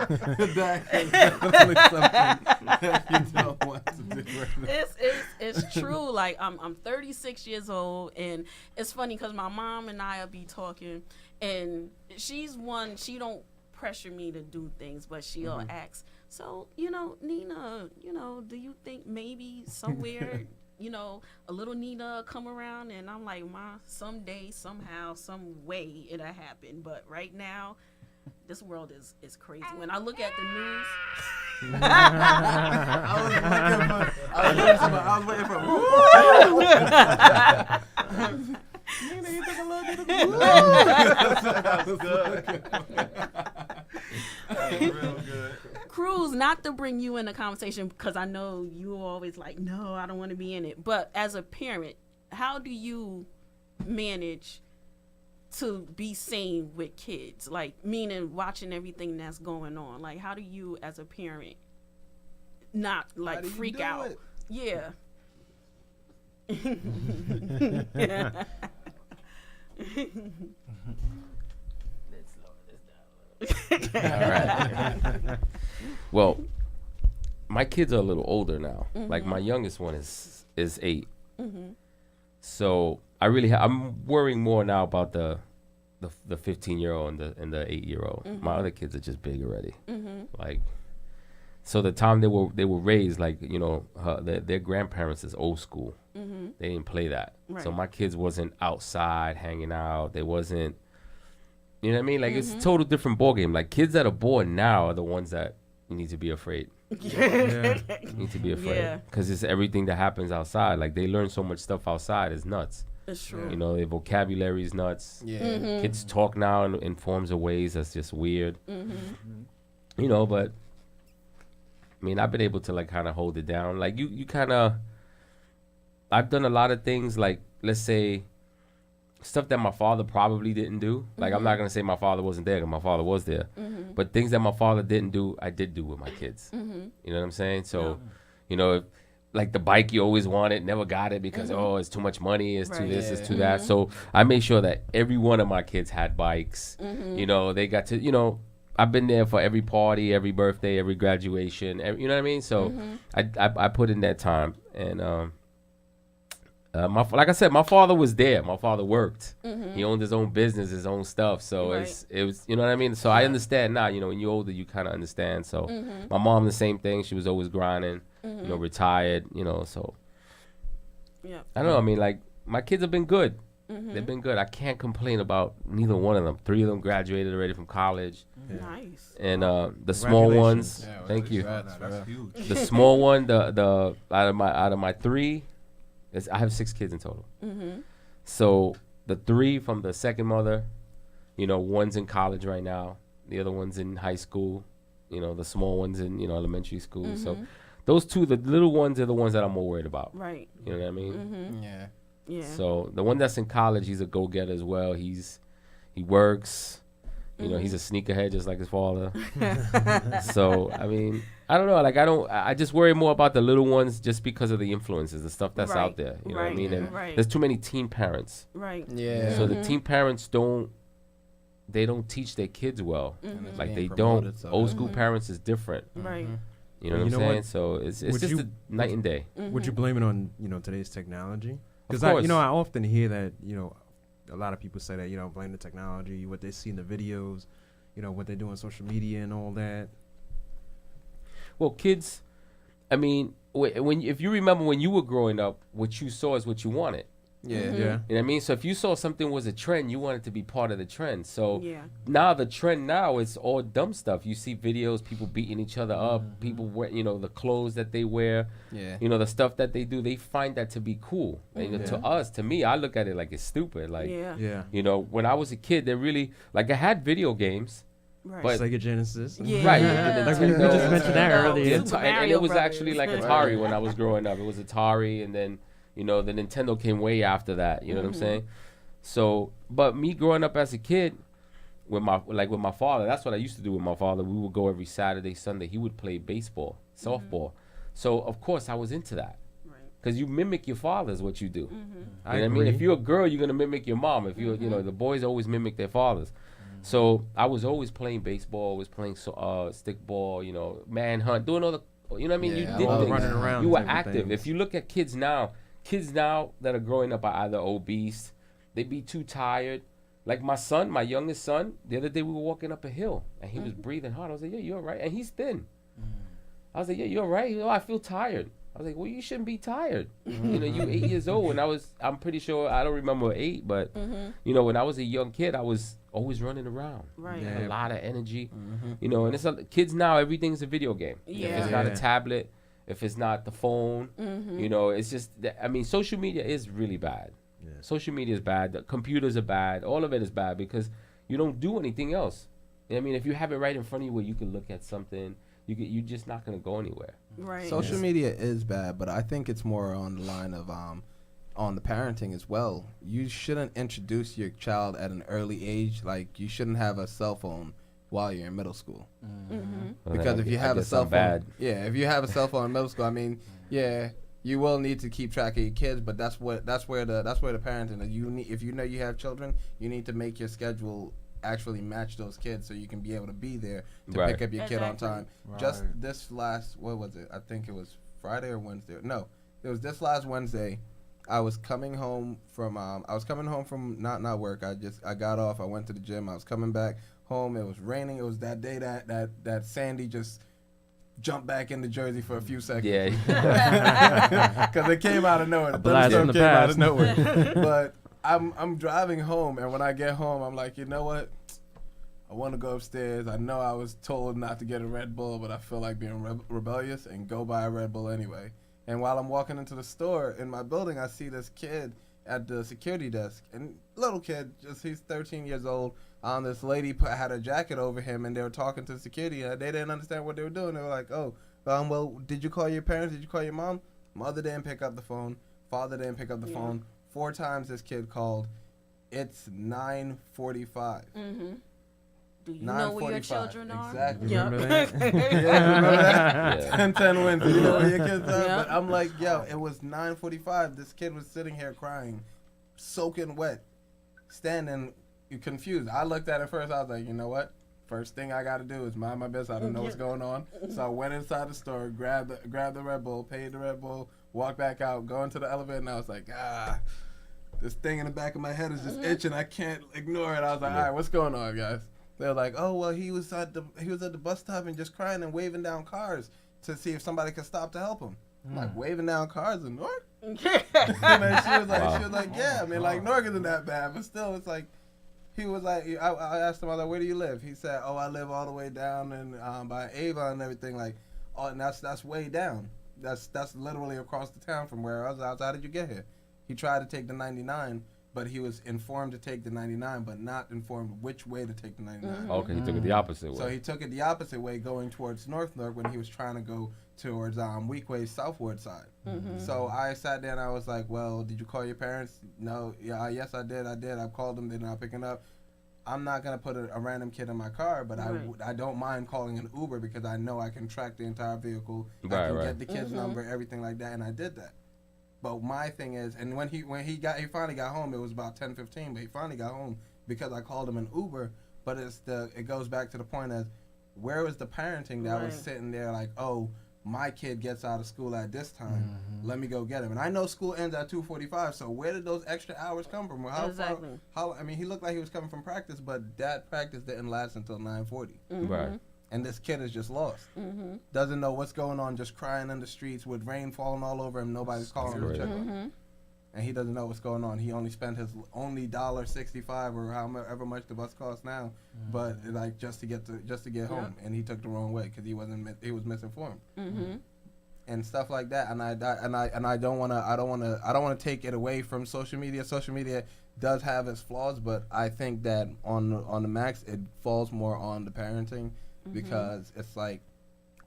that is definitely something that you don't want to do right now. It's true. Like, I'm 36 years old, and it's funny because my mom and I will be talking, and she's one, she don't pressure me to do things, but she'll ask, so, Nina, do you think maybe somewhere, a little Nina come around? And I'm like, Ma, someday, somehow, some way it'll happen. But right now, this world is crazy. When I look at the news, I was waiting for Nina, you took a little bit of That was good. That's real good. Cruz, not to bring you in the conversation, because I know you always like, no, I don't want to be in it. But as a parent, how do you manage to be sane with kids? Like, meaning watching everything that's going on. Like, how do you, as a parent, not like freak out? It? Yeah. All right. Well, my kids are a little older now. Like, my youngest one is 8. So I really I'm worrying more now about the 15-year-old and the 8-year-old. My other kids are just big already. Like, so the time they were raised, like, their grandparents is old school. They didn't play that. Right. So my kids wasn't outside hanging out. They wasn't, you know what I mean? Like, it's a total different ballgame. Like, kids that are born now are the ones that you need to be afraid. You need to be afraid. Because it's everything that happens outside. Like, they learn so much stuff outside. It's nuts. It's true. Their vocabulary is nuts. Kids talk now in forms of ways that's just weird. But I mean, I've been able to, like, kind of hold it down. Like, you kind of, I've done a lot of things, like, let's say, stuff that my father probably didn't do. Like, I'm not going to say my father wasn't there, because my father was there. But things that my father didn't do, I did do with my kids. You know what I'm saying? So, if, like, the bike you always wanted, never got it because, it's too much money, it's too this, it's too that. So I made sure that every one of my kids had bikes. They got to, I've been there for every party, every birthday, every graduation, you know what I mean? So I put in that time. And Like I said, my father was there. My father worked. He owned his own business, his own stuff. So it was, you know what I mean? So I understand now, you know, when you're older, you kind of understand. So my mom, the same thing. She was always grinding, you know, retired, you know, so. Yeah. I don't know. I mean, like, my kids have been good. They've been good. I can't complain about neither one of them. 3 of them graduated already from college. Nice. And the small ones, Yeah, thank you. That's huge. The small one, the out of my 3, I have 6 kids in total. So the 3 from the second mother, you know, one's in college right now. The other one's in high school. You know, the small one's in, you know, elementary school. So those 2, the little ones, are the ones that I'm more worried about. Right. You know what I mean? Yeah. Yeah. So the one that's in college, he's a go-getter as well. He works. You know, he's a sneakerhead just like his father. So, I mean, I don't know. Like, I just worry more about the little ones just because of the influences, the stuff that's out there. You know what I mean? And there's too many teen parents. Right. Yeah. So the teen parents don't teach their kids well. Like, they don't. Old school parents is different. Right. You know what I'm know saying? what? So it's Would just you- a night and day. Would you blame it on, you know, today's technology? Because course. you know, I often hear that, you know, a lot of people say that, you know, blame the technology, what they see in the videos, you know, what they do on social media and all that. Well, kids, I mean, if you remember when you were growing up, what you saw is what you wanted. Yeah. Yeah. You know what I mean? So if you saw something was a trend, you wanted to be part of the trend. So Yeah. now the trend now is all dumb stuff. You see videos, people beating each other up, people wear, you know, the clothes that they wear, Yeah. you know, the stuff that they do. They find that to be cool. And, you know, to me, I look at it like it's stupid. Like, Yeah. Yeah. you know, when I was a kid, they really, like, I had video games. Right. But- Sega Genesis. Yeah. Right. Yeah. Like we just mentioned that earlier. And Super it Mario was Brothers. actually like Atari when I was growing up. It was Atari, and then, you know, the Nintendo came way after that. You know what I'm saying? So, but me growing up as a kid, with my father, that's what I used to do with my father. We would go every Saturday, Sunday. He would play baseball, softball. So of course I was into that. Right. Because you mimic your father is what you do. I You know what I mean? agree. If you're a girl, you're gonna mimic your mom. If you're, you know, the boys always mimic their fathers. So I was always playing baseball, always playing stick ball, you know, manhunt, doing all the, you know what I mean? Yeah, You I did love things. running around You were type of active. things. If you look at kids now that are growing up are either obese, they be too tired. Like my son, my youngest son, the other day we were walking up a hill and he was breathing hard. I was like, yeah, you're all right. And he's thin. I was like, yeah, you're all right. I feel tired. I was like, well, you shouldn't be tired. You know, you 8 years old, and I'm pretty sure, I don't remember 8, but, you know, when I was a young kid, I was always running around. Right. Yeah. A lot of energy, you know, and kids now, everything's a video game. If Yeah. it's not a Yeah. tablet, if it's not the phone, you know, it's just, I mean, social media is really bad. Yeah. Social media is bad. The computers are bad. All of it is bad because you don't do anything else. You know what I mean, if you have it right in front of you where you can look at something, you're just not going to go anywhere. Right. Social media is bad, but I think it's more on the line of on the parenting as well. You shouldn't introduce your child at an early age. Like, you shouldn't have a cell phone while you're in middle school. Well, Because if you have a guess cell I'm phone, bad. yeah, if you have a cell phone in middle school, I mean, yeah, you will need to keep track of your kids, but that's where the parenting is. If you know you have children, you need to make your schedule actually match those kids so you can be able to be there to Right. pick up your kid on Exactly. time. Right. Just this last, what was it? I think it was Friday or Wednesday. No, it was this last Wednesday. I was coming home from not work. I got off. I went to the gym. I was coming back home. It was raining. It was that day that Sandy just jumped back into Jersey for a few seconds. Yeah. Because it came out of nowhere. The blast thunderstorm from the came out past. of nowhere. But I'm driving home, and when I get home, I'm like, you know what? I want to go upstairs. I know I was told not to get a Red Bull, but I feel like being rebellious and go buy a Red Bull anyway. And while I'm walking into the store in my building, I see this kid at the security desk. And little kid, he's 13 years old. This lady had a jacket over him, and they were talking to the security, and they didn't understand what they were doing. They were like, oh, well, did you call your parents? Did you call your mom? Mother didn't pick up the phone. Father didn't pick up the phone. 4 times this kid called. It's 9:45. Do you know where your children are? Exactly. Yep. Remember that? Yeah, remember that? Yeah. 10-10 wins. You know where your kids are? Yeah. But I'm like, yo, it was 9:45. This kid was sitting here crying, soaking wet, standing confused. I looked at it first. I was like, you know what? First thing I got to do is mind my business. I don't know what's going on. So I went inside the store, grabbed the Red Bull, paid the Red Bull, Walk back out, go into the elevator, and I was like, this thing in the back of my head is just itching. I can't ignore it. I was like, all right, what's going on, guys? They're like, oh, well, he was at the bus stop and just crying and waving down cars to see if somebody could stop to help him. I'm like, waving down cars in Newark? And then she was like, yeah, I mean, like, Newark isn't that bad, but still, it's like, he was like, I asked him, I was like, where do you live? He said, oh, I live all the way down in by Avon and everything, like, oh, and that's way down. That's literally across the town from where I was. How did you get here? He tried to take the 99, but he was informed to take the 99, but not informed which way to take the 99. Okay, he took it the opposite way. So he took it the opposite way, going towards North Newark when he was trying to go towards Weekway's southward side. So I sat there and I was like, well, did you call your parents? No. Yeah, yes, I did. I called them. They're not picking up. I'm not going to put a random kid in my car, but I don't mind calling an Uber because I know I can track the entire vehicle. I can get the kid's number, everything like that, and I did that. But my thing is, and when he finally got home, it was about 10:15, but he finally got home because I called him an Uber. But it goes back to the point as, where was the parenting that was sitting there like, oh, my kid gets out of school at this time, let me go get him. And I know school ends at 2:45, so where did those extra hours come from? I mean, he looked like he was coming from practice, but that practice didn't last until 9:40. Right. And this kid is just lost. Doesn't know what's going on, just crying in the streets with rain falling all over him. Nobody's calling him to check on him. And he doesn't know what's going on. He only spent his only $1.65 or however much the bus costs now, but like just to get home. And he took the wrong way because he was misinformed. And stuff like that. And I don't want to take it away from social media. Social media does have its flaws, but I think that on the max it falls more on the parenting. Because it's like,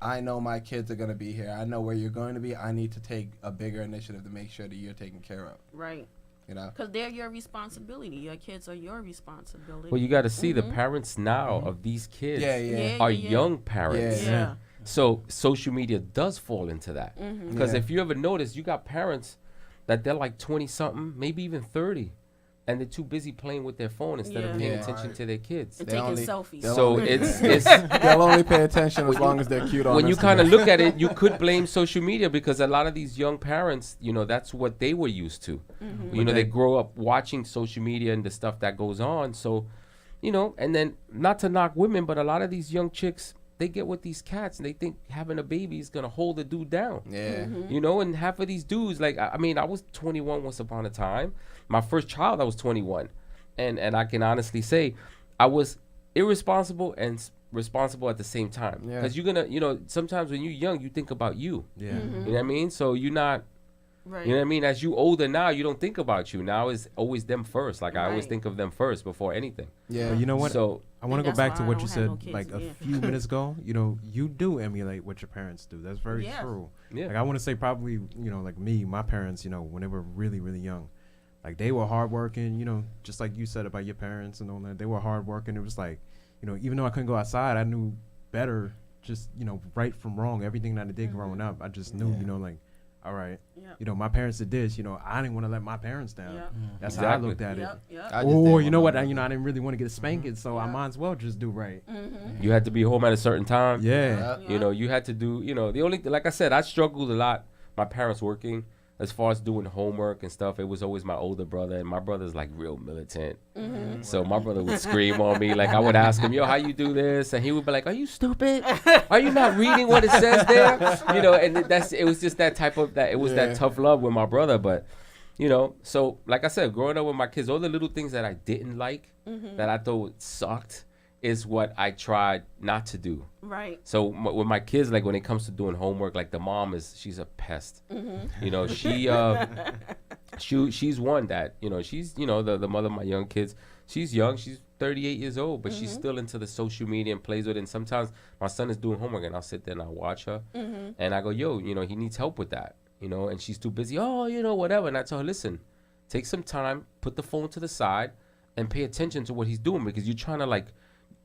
I know my kids are going to be here. I know where you're going to be. I need to take a bigger initiative to make sure that you're taken care of. Right. You know? Because they're your responsibility. Your kids are your responsibility. Well, you got to see the parents now of these kids are young parents. Yeah. So social media does fall into that. Because if you ever notice, you got parents that they're like 20-something, maybe even 30. And they're too busy playing with their phone instead of paying attention to their kids. And taking selfies. So it's they'll only pay attention as long as they're cute on when Instagram. you kind of look at it, you could blame social media because a lot of these young parents, you know, that's what they were used to. You know, they grow up watching social media and the stuff that goes on. So, you know, and then not to knock women, but a lot of these young chicks, they get with these cats and they think having a baby is going to hold the dude down. Yeah. You know, and half of these dudes, like, I mean, I was 21 once upon a time. My first child, I was 21. And I can honestly say I was irresponsible and responsible at the same time. Because you're going to, you know, sometimes when you're young, you think about you. You know what I mean? So you're not, you know what I mean? As you older now, you don't think about you. Now it's always them first. Like, I always think of them first before anything. Yeah. But you know what? So I want to go back to what you said no kids, like a few minutes ago. You know, you do emulate what your parents do. That's very true. Yeah. Like I want to say probably, you know, like me, my parents, you know, when they were really, really young, like they were hardworking, you know, just like you said about your parents and all that. They were hardworking. It was like, you know, even though I couldn't go outside, I knew better, just, you know, right from wrong. Everything that I did growing up, I just knew, you know, like, all right, you know, my parents did this, you know, I didn't want to let my parents down. That's how I looked at it. Or, you know what, I didn't really want to get spanked, so I might as well just do right. you had to be home at a certain time. Yeah. You know, you had to do, you know, the only, like I said, I struggled a lot. My parents working. As far as doing homework and stuff, it was always my older brother, and my brother's like real militant. So my brother would scream on me, like I would ask him, "Yo, how you do this?" And he would be like, "Are you stupid? Are you not reading what it says there?" You know, and it was just that type of that. It was that tough love with my brother, but you know, so like I said, growing up with my kids, all the little things that I didn't like, that I thought sucked, is what I tried not to do. Right. So with my kids, like when it comes to doing homework, like the mom she's a pest. You know, she's one that, you know, she's, you know, the mother of my young kids. She's young. She's 38 years old, but she's still into the social media and plays with it. And sometimes my son is doing homework and I'll sit there and I'll watch her and I go, yo, you know, he needs help with that, you know, and she's too busy. Oh, you know, whatever. And I tell her, listen, take some time, put the phone to the side and pay attention to what he's doing because you're trying to like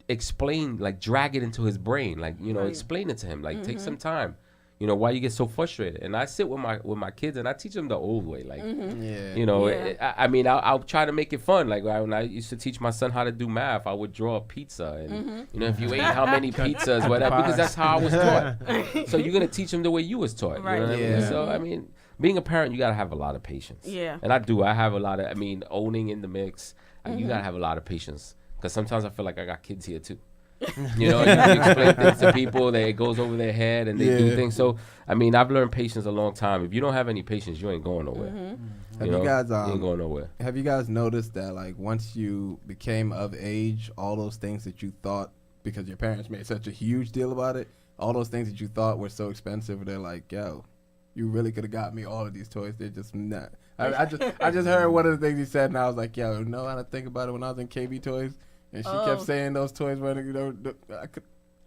explain, like drag it into his brain, like, you know, explain it to him, like take some time, you know, why you get so frustrated. And I sit with my kids and I teach them the old way, like, you know, I mean, I'll try to make it fun. Like when I used to teach my son how to do math, I would draw a pizza and, you know, if you ate how many pizzas, whatever, because that's how I was taught. So you're going to teach them the way you was taught. You know what I mean? So, I mean, being a parent, you gotta have a lot of patience. Yeah. And I do. I have a lot of. I mean, owning in the mix, you gotta have a lot of patience because sometimes I feel like I got kids here too. You know, you explain things to people that it goes over their head and they do things. So, I mean, I've learned patience a long time. If you don't have any patience, you ain't going nowhere. Have you guys you ain't going nowhere. Have you guys noticed that like once you became of age, all those things that you thought because your parents made such a huge deal about it, all those things that you thought were so expensive, they're like, yo, you really could have got me all of these toys. They're just not. I just heard one of the things he said, and I was like, yo, no, I don't think about it when I was in KB Toys. And she kept saying those toys were,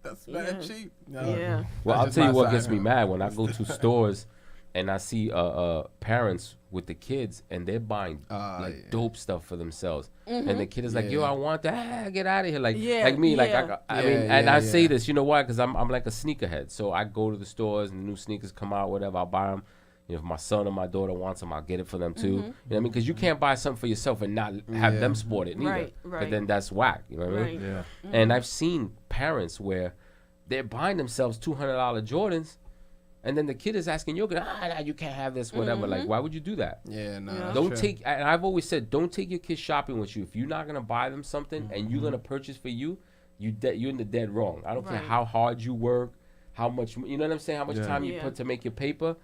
that's bad cheap. No. Yeah. Well, I'll tell you what gets me mad when I go to stores and I see parents with the kids and they're buying dope stuff for themselves, and the kid is like, "Yo, I want that. Get out of here!" Like me, like I mean, and I say this, you know why? Because I'm like a sneakerhead, so I go to the stores and the new sneakers come out, whatever, I'll buy them. You know, if my son or my daughter wants them, I'll get it for them too. You know what I mean? Because you can't buy something for yourself and not have them sport it neither. Right. Because then that's whack. You know what I mean? Yeah. And I've seen parents where they're buying themselves $200 Jordans, and then the kid is asking, "Yo, you can't have this, whatever." Like, why would you do that? Yeah, no. Don't take. And I've always said, don't take your kids shopping with you. If you're not gonna buy them something and you're gonna purchase for you, you're in the dead wrong. I don't care how hard you work, how much, you know what I'm saying, how much time you put to make your paper.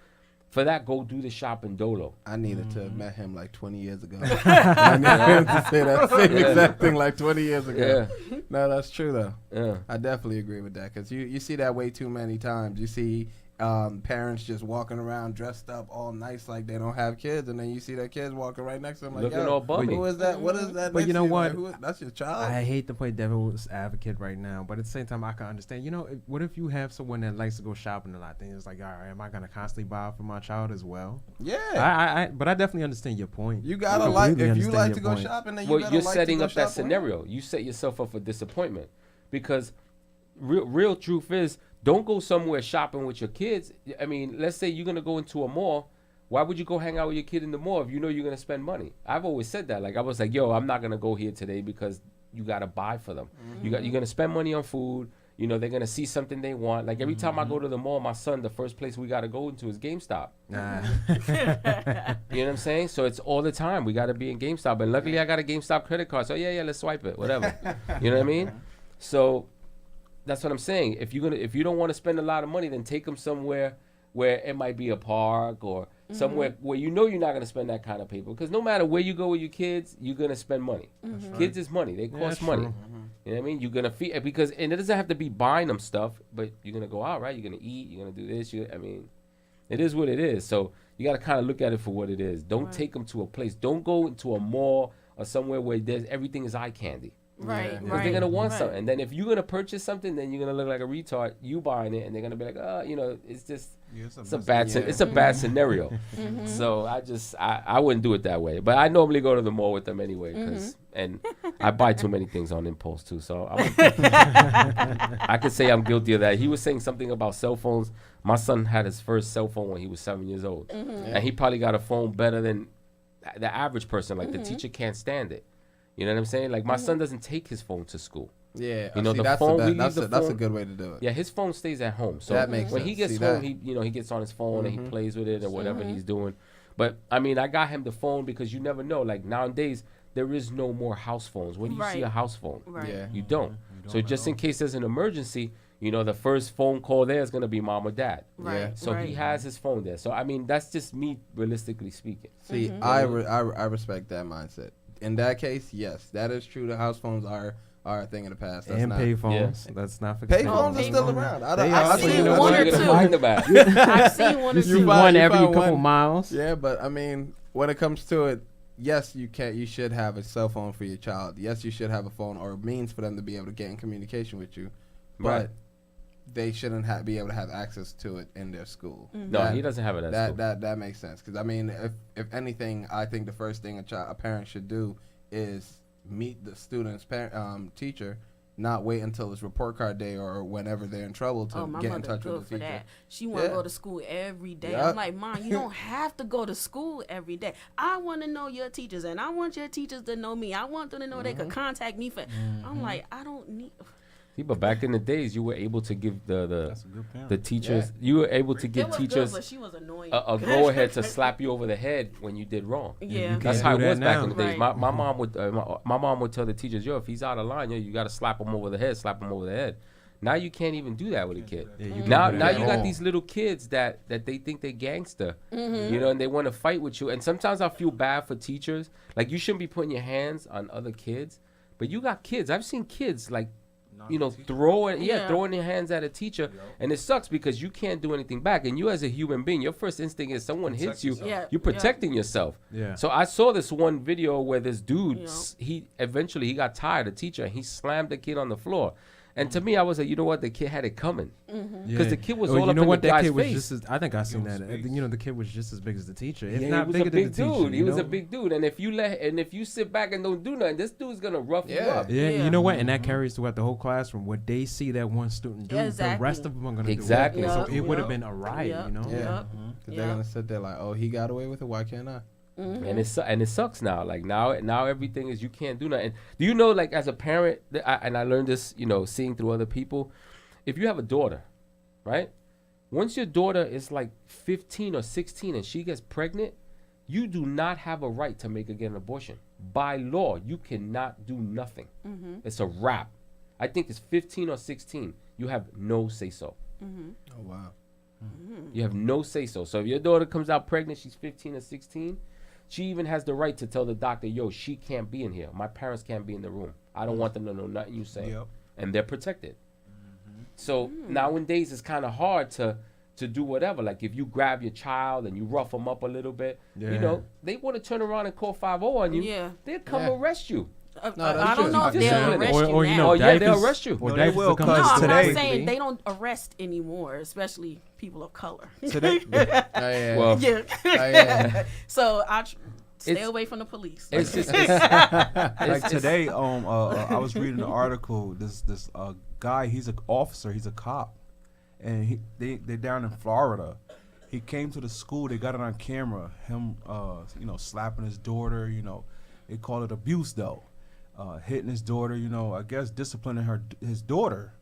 For that, go do the shopping dolo. I needed to have met him like 20 years ago. I needed him to say that same exact thing like 20 years ago. Yeah. No, that's true, though. Yeah. I definitely agree with that because you see that way too many times. You see parents just walking around dressed up all nice like they don't have kids, and then you see their kids walking right next to them like, Looking all bummy. who is that? What is that? But you know what? That's your child? I hate to play devil's advocate right now, but at the same time, I can understand. You know, what if you have someone that likes to go shopping a lot? Then it's like, all right, am I gonna constantly buy for my child as well? Yeah. But I definitely understand your point. You gotta if you like to go shopping, then you gotta you're like setting to go up that shopping. scenario. You set yourself up for disappointment because real truth is, don't go somewhere shopping with your kids. I mean, let's say you're gonna go into a mall. Why would you go hang out with your kid in the mall if you know you're gonna spend money? I've always said that. Like I was like, yo, I'm not gonna go here today because you gotta buy for them. You're gonna spend money on food. You know, they're gonna see something they want. Like every time I go to the mall, my son, the first place we gotta go into is GameStop. You know what I'm saying? So it's all the time. We gotta be in GameStop. And luckily I got a GameStop credit card. So yeah, let's swipe it. Whatever. You know what I mean? So that's what I'm saying. If you don't want to spend a lot of money, then take them somewhere where it might be a park or somewhere where you know you're not going to spend that kind of paper. Because no matter where you go with your kids, you're going to spend money. Kids is money. They cost money. You know what I mean? You're going to feed, and it doesn't have to be buying them stuff, but you're going to go out, right? You're going to eat. You're going to do this. I mean, it is what it is. So you got to kind of look at it for what it is. Don't take them to a place. Don't go into a mall or somewhere where everything is eye candy. Right. Because they're gonna want something, and then if you're gonna purchase something, then you're gonna look like a retard. You buying it, and they're gonna be like, oh, you know, it's just it's a bad scenario. So I wouldn't do it that way. But I normally go to the mall with them anyway, and I buy too many things on impulse too. So I could say I'm guilty of that. He was saying something about cell phones. My son had his first cell phone when he was 7 years old, and he probably got a phone better than the average person. Like the teacher can't stand it. You know what I'm saying? Like my son doesn't take his phone to school. Yeah, you know, that's phone. That's a good way to do it. Yeah, his phone stays at home. So that makes when sense. he gets home, he gets on his phone and he plays with it or whatever he's doing. But I mean, I got him the phone because you never know. Like nowadays, there is no more house phones. Where do you see a house phone? Right. Yeah. You don't. So just in case there's an emergency, you know, the first phone call there is gonna be mom or dad. Right. Yeah. So he has his phone there. So I mean, that's just me realistically speaking. See, I respect that mindset. In that case, yes, that is true. The house phones are a thing of the past. That's and not, pay phones. Yeah. Let's not forget. Pay phones are still around. I've seen That's one what or you're gonna two. find about. I've seen one or You two. one you every find couple one. miles. Yeah, but I mean, when it comes to it, yes, you should have a cell phone for your child. Yes, you should have a phone or a means for them to be able to get in communication with you. Right. But they shouldn't be able to have access to it in their school. No, he doesn't have it at school. That makes sense. Because I mean, if anything, I think the first thing a parent should do is meet the student's teacher, not wait until it's report card day or whenever they're in trouble to get in touch with the teacher. That. She want to go to school every day. Yep. I'm like, Mom, you don't have to go to school every day. I want to know your teachers, and I want your teachers to know me. I want them to know they could contact me for. I'm like, I don't need. See, but back in the days, you were able to give the That's a good parent. the teachers. You were able to It give was teachers good, but she was annoying. a go ahead to slap you over the head when you did wrong. Yeah. That's Can't how it do that was back now. in the days. Right. My mom would my mom would tell the teachers, yo, if he's out of line, yo, you got to slap him over the head, slap him over the head. Now you can't even do that with a kid. Yeah, you Now can't do now that you at got all. these little kids that they think they gangster, you know, and they want to fight with you. And sometimes I feel bad for teachers. Like, you shouldn't be putting your hands on other kids, but you got kids. I've seen kids like, you know, throwing their hands at a teacher, and it sucks because you can't do anything back. And you as a human being, your first instinct is someone hits you, Yeah. you're protecting yourself. Yeah. So I saw this one video where this dude, You know. he eventually got tired, a teacher, and he slammed the kid on the floor. And to me, I was like, you know what, the kid had it coming, because the kid was all you up know in what, the that guy's kid was face. just as, I think I seen Give him that. space. You know, the kid was just as big as the teacher, if Yeah, not he was bigger a than big the teacher. dude. He was a big dude, and if you sit back and don't do nothing, this dude's gonna rough you Yeah. up. Yeah, Yeah. you know what, and that carries throughout the whole classroom. What they see that one student do, Exactly. the rest of them are gonna Exactly. do it. So Yep. it would have Yep. been a riot, Yep. you know. Yeah. Yep. Because they're gonna sit there like, oh, he got away with it. Why can't I? And it sucks now. Like now everything is, you can't do nothing. Do you know, like, as a parent, and I learned this, you know, seeing through other people. If you have a daughter, right? Once your daughter is like 15 or 16 and she gets pregnant, you do not have a right to make her get an abortion. By law, you cannot do nothing. It's a wrap. I think it's 15 or 16. You have no say so. Oh wow. You have no say so. So if your daughter comes out pregnant, she's 15 or 16, she even has the right to tell the doctor, yo, she can't be in here. My parents can't be in the room. I don't want them to know nothing you say. Yep. And they're protected. So nowadays it's kind of hard to do whatever. Like, if you grab your child and you rough them up a little bit, you Yeah. know, they want to turn around and call 5-0 on you. Yeah. They'll come Yeah. arrest you. that's I don't know if just they'll discipline. arrest Or you you now. know, Oh, yeah, they'll diapers- arrest you. or No, they diapers will, come No, out cause I'm today- not saying they don't arrest anymore, especially people of color. Today, Oh, yeah. Well, Yeah. Oh, yeah. So stay It's- away from the police. it's just like today, I was reading an article. This guy, he's an officer, he's a cop, and they're down in Florida. He came to the school. They got it on camera. Him, you know, slapping his daughter. You know, they call it abuse though. Hitting his daughter. You know, I guess disciplining his daughter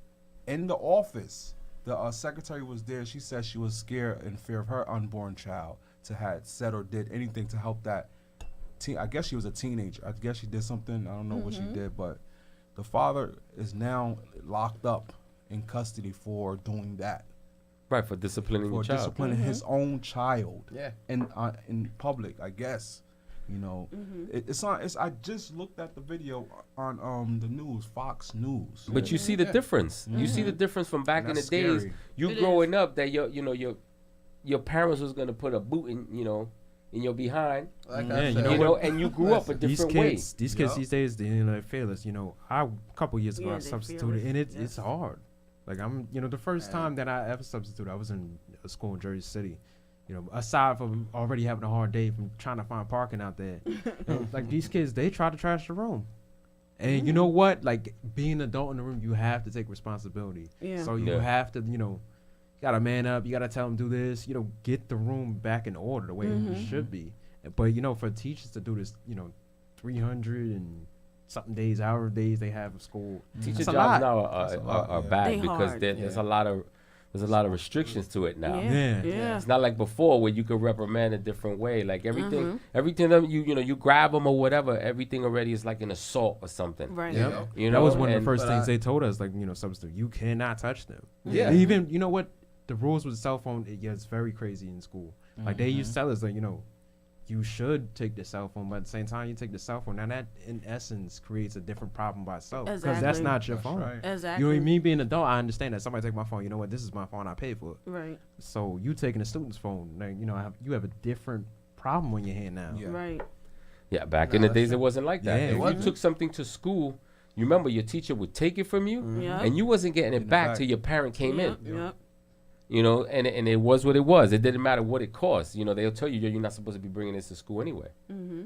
in the office. The secretary was there. She said she was scared and fear of her unborn child to had said or did anything to help that. I guess she was a teenager. I guess she did something. I don't know what she did, but the father is now locked up in custody for doing that, right, for disciplining for your child. disciplining his own child. Yeah. In public, I guess. You know, it's on. I just looked at the video on the news, Fox News. But you see the difference. You see the difference from back in the That's days. scary. You It growing up, that your parents was gonna put a boot in your behind, Like Yeah, I you said, know and you grew up a These different way. kids Yup. these days, they're fearless. You know, a couple years ago Yeah, I they're substituted, and fearless. it's hard. Like, the first time that I ever substituted, I was in a school in Jersey City. You know, aside from already having a hard day from trying to find parking out there, and, like, these kids, they try to trash the room. And you know what? Like, being an adult in the room, you have to take responsibility. Yeah. So you Yeah. have to, you gotta man up. You gotta tell them do this. Get the room back in order the way it should be. But for teachers to do this, 300 and something days, however days they have of school. Teacher That's a jobs lot. now That's a lot, are yeah. bad They because hard. there's a lot of restrictions to it now. Yeah. Yeah. It's not like before where you could reprimand a different way. Like everything that you grab them or whatever, everything already is like an assault or something. Right. Yep. You That know, was one of and- the first but things I- they told us, like, substitute. You cannot touch them. Yeah. Even, you know what? The rules with the cell phone, it gets very crazy in school. Like, they used to tell us, like, you should take the cell phone, but at the same time, you take the cell phone. Now, that, in essence, creates a different problem by itself. Because that's Exactly. not your That's phone. right. Exactly. You know what I mean? Being an adult, I understand that. Somebody take my phone. You know what? This is my phone. I paid for it. Right. So, you taking a student's phone, like, you have a different problem on your hand now. Yeah. Right. Yeah, back No, in the that's days true. it wasn't like that. Yeah, it If you wasn't. took something to school, you remember your teacher would take it from you, Yeah. and you wasn't getting In it the back back. till your parent came in. Yep. And it was what it was. It didn't matter what it cost. They'll tell you you're not supposed to be bringing this to school anyway.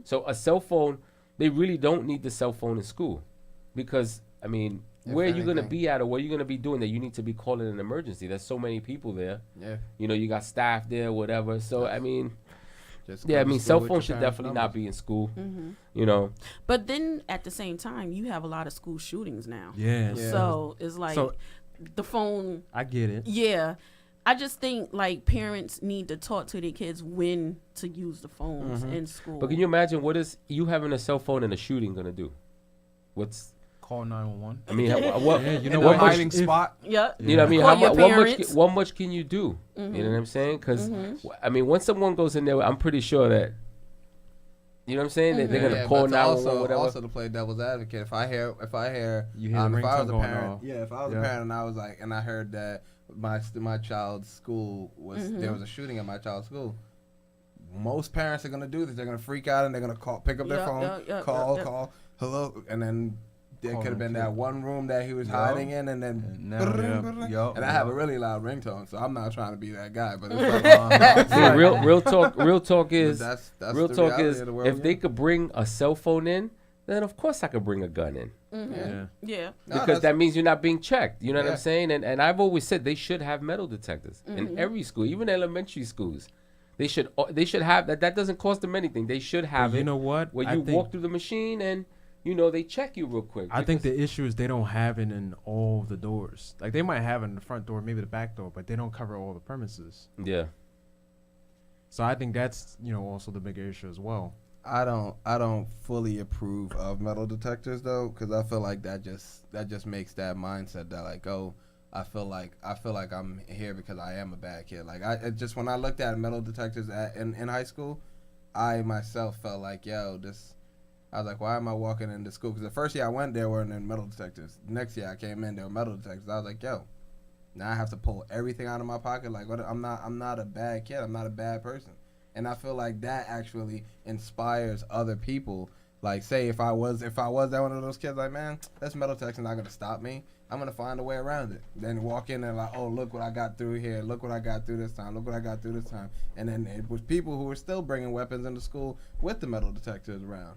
So a cell phone, they really don't need the cell phone in school, because If where are you gonna anything. be at, or what are you gonna be doing that you need to be calling an emergency? There's so many people there. Yeah. You got staff there, whatever. So Just Yeah, go I to mean, school cell with phones your should parents' definitely not numbers. be in school. Mm-hmm. You know, But then at the same time, you have a lot of school shootings now. Yeah. Yeah. So it's like So- the phone. I get it. Yeah. I just think like parents need to talk to their kids when to use the phones in school. but can you imagine what is you having a cell phone and a shooting gonna do? What's Call 911. I mean, what? Yeah, you In know a what? hiding If- spot. Yeah. You know what I mean? Call your What parents. much can you do? You know what I'm saying? Because I mean, once someone goes in there, I'm pretty sure that you know what I'm saying. They're gonna Yeah, call but 911, whatever. also to play devil's advocate. If I hear, You hear the if I was ringtone a going parent, off. if I was Yeah. a parent and I was like, and I heard that my child's school was there was a shooting at my child's school. Most parents are gonna do this. They're gonna freak out and they're gonna pick up their Yeah, phone, yeah, call, hello, and then there Call could have been them that too. one room that he was Yup. hiding in, and then And now, yup, and I have a yup. really loud ringtone, so I'm not trying to be that guy, but it's like, See, real talk is that's real the talk reality is of the world if we're they in. could bring a cell phone in, then of course I could bring a gun in. Yeah. Yeah. No, Because that's- that means you're not being checked. You know what Yeah. I'm saying? And I've always said they should have metal detectors in every school, even elementary schools. They should have that. That doesn't cost them anything. They should have But it. you know what? Where I you think- walk through the machine and they check you real quick. I think because- the issue is they don't have it in all the doors. Like they might have it in the front door, maybe the back door, but they don't cover all the premises. yeah. So I think that's also the bigger issue as well. I don't fully approve of metal detectors though, because I feel like that just makes that mindset that like, oh, I feel like I'm here because I am a bad kid. Like when I looked at metal detectors in high school, I myself felt like, yo, I was like, why am I walking into school? Because the first year I went there weren't in metal detectors. The next year I came in, there were metal detectors. I was like, yo, now I have to pull everything out of my pocket. Like, what? I'm not a bad kid. I'm not a bad person. And I feel like that actually inspires other people. Like, say if I was that one of those kids, like, man, that's metal detector not gonna stop me. I'm gonna find a way around it. Then walk in and like, oh, look what I got through here. Look what I got through this time. Look what I got through this time. And then it was people who were still bringing weapons into school with the metal detectors around.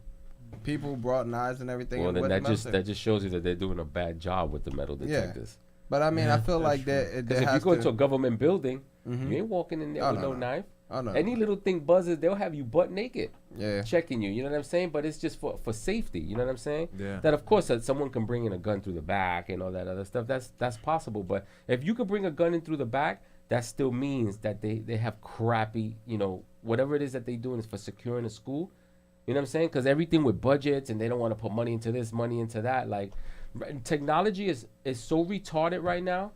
People brought knives and everything. Well, then with that the metal just shows you that they're doing a bad job with the metal detectors. But I mean, I feel that's like that. Because if you go into a government building, Mhm. you ain't walking in there Oh, with no, no no. knife. Oh no. Any little thing buzzes, they'll have you butt naked Yeah. checking you. You know what I'm saying? But it's just for safety. You know what I'm saying? Yeah. That of course that someone can bring in a gun through the back and all that other stuff. That's possible. But if you could bring a gun in through the back, that still means that they have crappy, whatever it is that they doing is for securing a school. You know what I'm saying? Because everything with budgets and they don't want to put money into this, money into that. Like technology is so retarded right now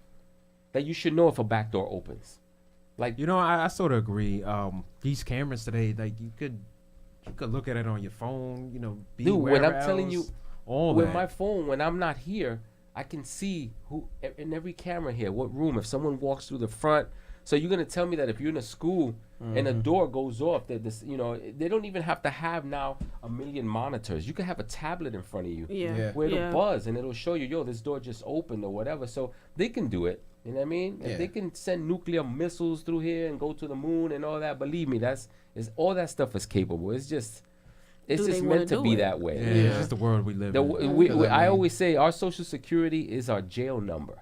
that you should know if a back door opens. Like I sort of agree. These cameras today, like you could look at it on your phone. Be dude, when I'm wherever telling you, else, all with that. my phone, when I'm not here, I can see who in every camera here, what room, if someone walks through the front. So you're gonna tell me that if you're in a school and a door goes off, that they don't even have to have now a million monitors. You can have a tablet in front of you Yeah. where it'll Yeah. buzz and it'll show you, yo, this door just opened or whatever. So they can do it. You know what I mean? Yeah. If they can send nuclear missiles through here and go to the moon and all that, believe me, all that stuff is capable. It's just Do they wanna meant to do be it? that way. Yeah, it's just the world we live in. I always say our social security is our jail number.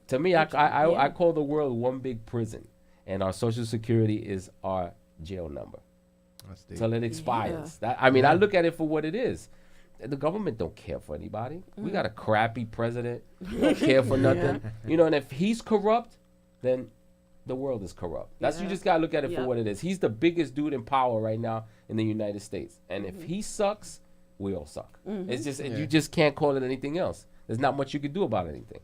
To me, I call the world one big prison, and our social security is our jail number till it expires. I look at it for what it is. The government don't care for anybody. We got a crappy president. We don't care for nothing. And if he's corrupt, then the world is corrupt. You just gotta look at it for what it is. He's the biggest dude in power right now in the United States, and if he sucks, we all suck. It's just you just can't call it anything else. There's not much you can do about anything.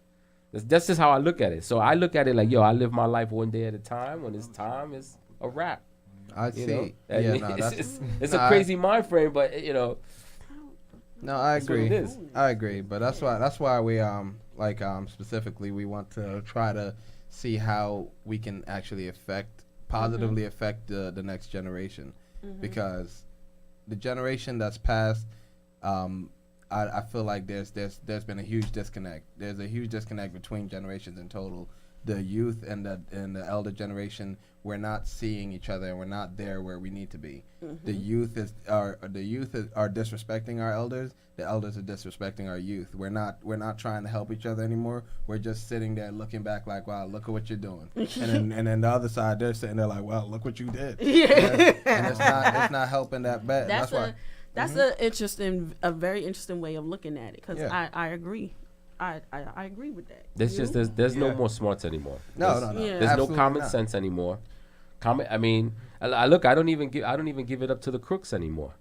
That's just how I look at it. So I look at it like, yo, I live my life one day at a time. When it's time, it's a wrap. I You see. know? It's No, a crazy mind frame, but No, I That's what agree. it is. I agree, but that's why we specifically we want to try to see how we can actually positively affect the next generation, because the generation that's passed, I feel like there's been a huge disconnect. There's a huge disconnect between generations in total. the youth and the elder generation, we're not seeing each other and we're not there where we need to be. The youth are disrespecting our elders. The elders are disrespecting our youth. We're not trying to help each other anymore. We're just sitting there looking back like, wow, look at what you're doing. and then the other side, they're sitting there like, well, look what you did. And it's not helping that bad. That's why. That's a very interesting way of looking at it, because I agree. I agree with that. There's no more smarts anymore. No. Yeah. There's no Absolutely common not. sense anymore. I mean, I don't even give it up to the crooks anymore.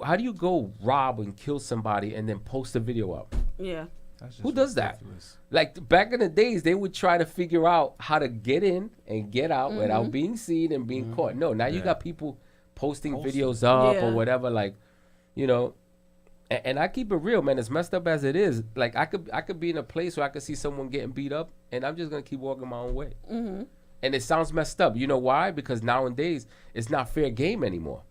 How do you go rob and kill somebody and then post a video up? Yeah. That's just Who does that? ridiculous. Like back in the days, they would try to figure out how to get in and get out without being seen and being caught. No, now you got people posting videos up or whatever, like, you know. And I keep it real, man. As messed up as it is, like I could be in a place where I could see someone getting beat up, and I'm just gonna keep walking my own way. And it sounds messed up. You know why? Because nowadays it's not fair game anymore.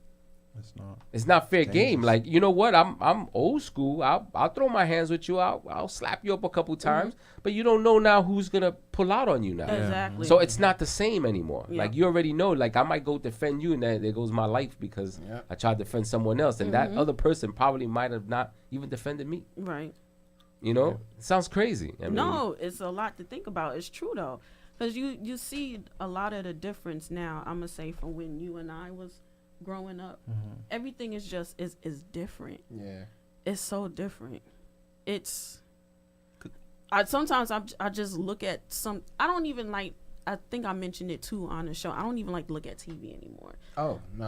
It's not. It's not fair game. Like, you know what? I'm old school. I'll throw my hands with you. I'll slap you up a couple times, but you don't know now who's gonna pull out on you now. Exactly. So it's not the same anymore. Yeah. Like, you already know. Like, I might go defend you, and then there goes my life because I tried to defend someone else, and that other person probably might have not even defended me. Right. You know, it sounds crazy. I mean, No, it's a lot to think about. It's true though, because you see a lot of the difference now. I'm gonna say from when you and I was growing up, everything is just is different. Yeah. It's so different. It's sometimes I just look at some. I don't even like. I think I mentioned it too on the show. I don't even like to look at TV anymore. Oh no.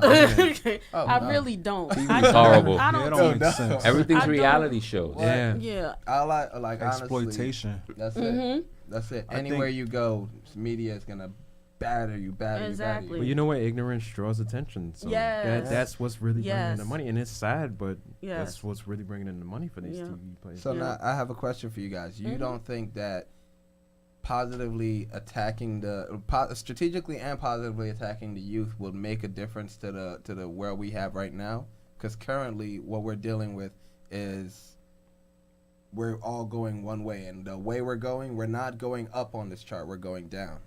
I really don't. TV's horrible. I Yeah, it don't. don't make sense. everything's I don't- reality shows. Yeah. Yeah. I like honestly, Exploitation. that's it. That's it. I Anywhere think- you go, media is gonna batter you. Exactly. But you know what? Ignorance draws attention. So Yes. that's what's really bringing in the Yes. money. And it's sad, but Yes. that's what's really bringing in the money for these Yeah. TV players. So Yeah. now I have a question for you guys. You don't think that positively attacking strategically and positively attacking the youth will make a difference to the world we have right now? Because currently what we're dealing with is we're all going one way, and the way we're going, we're not going up on this chart, we're going down.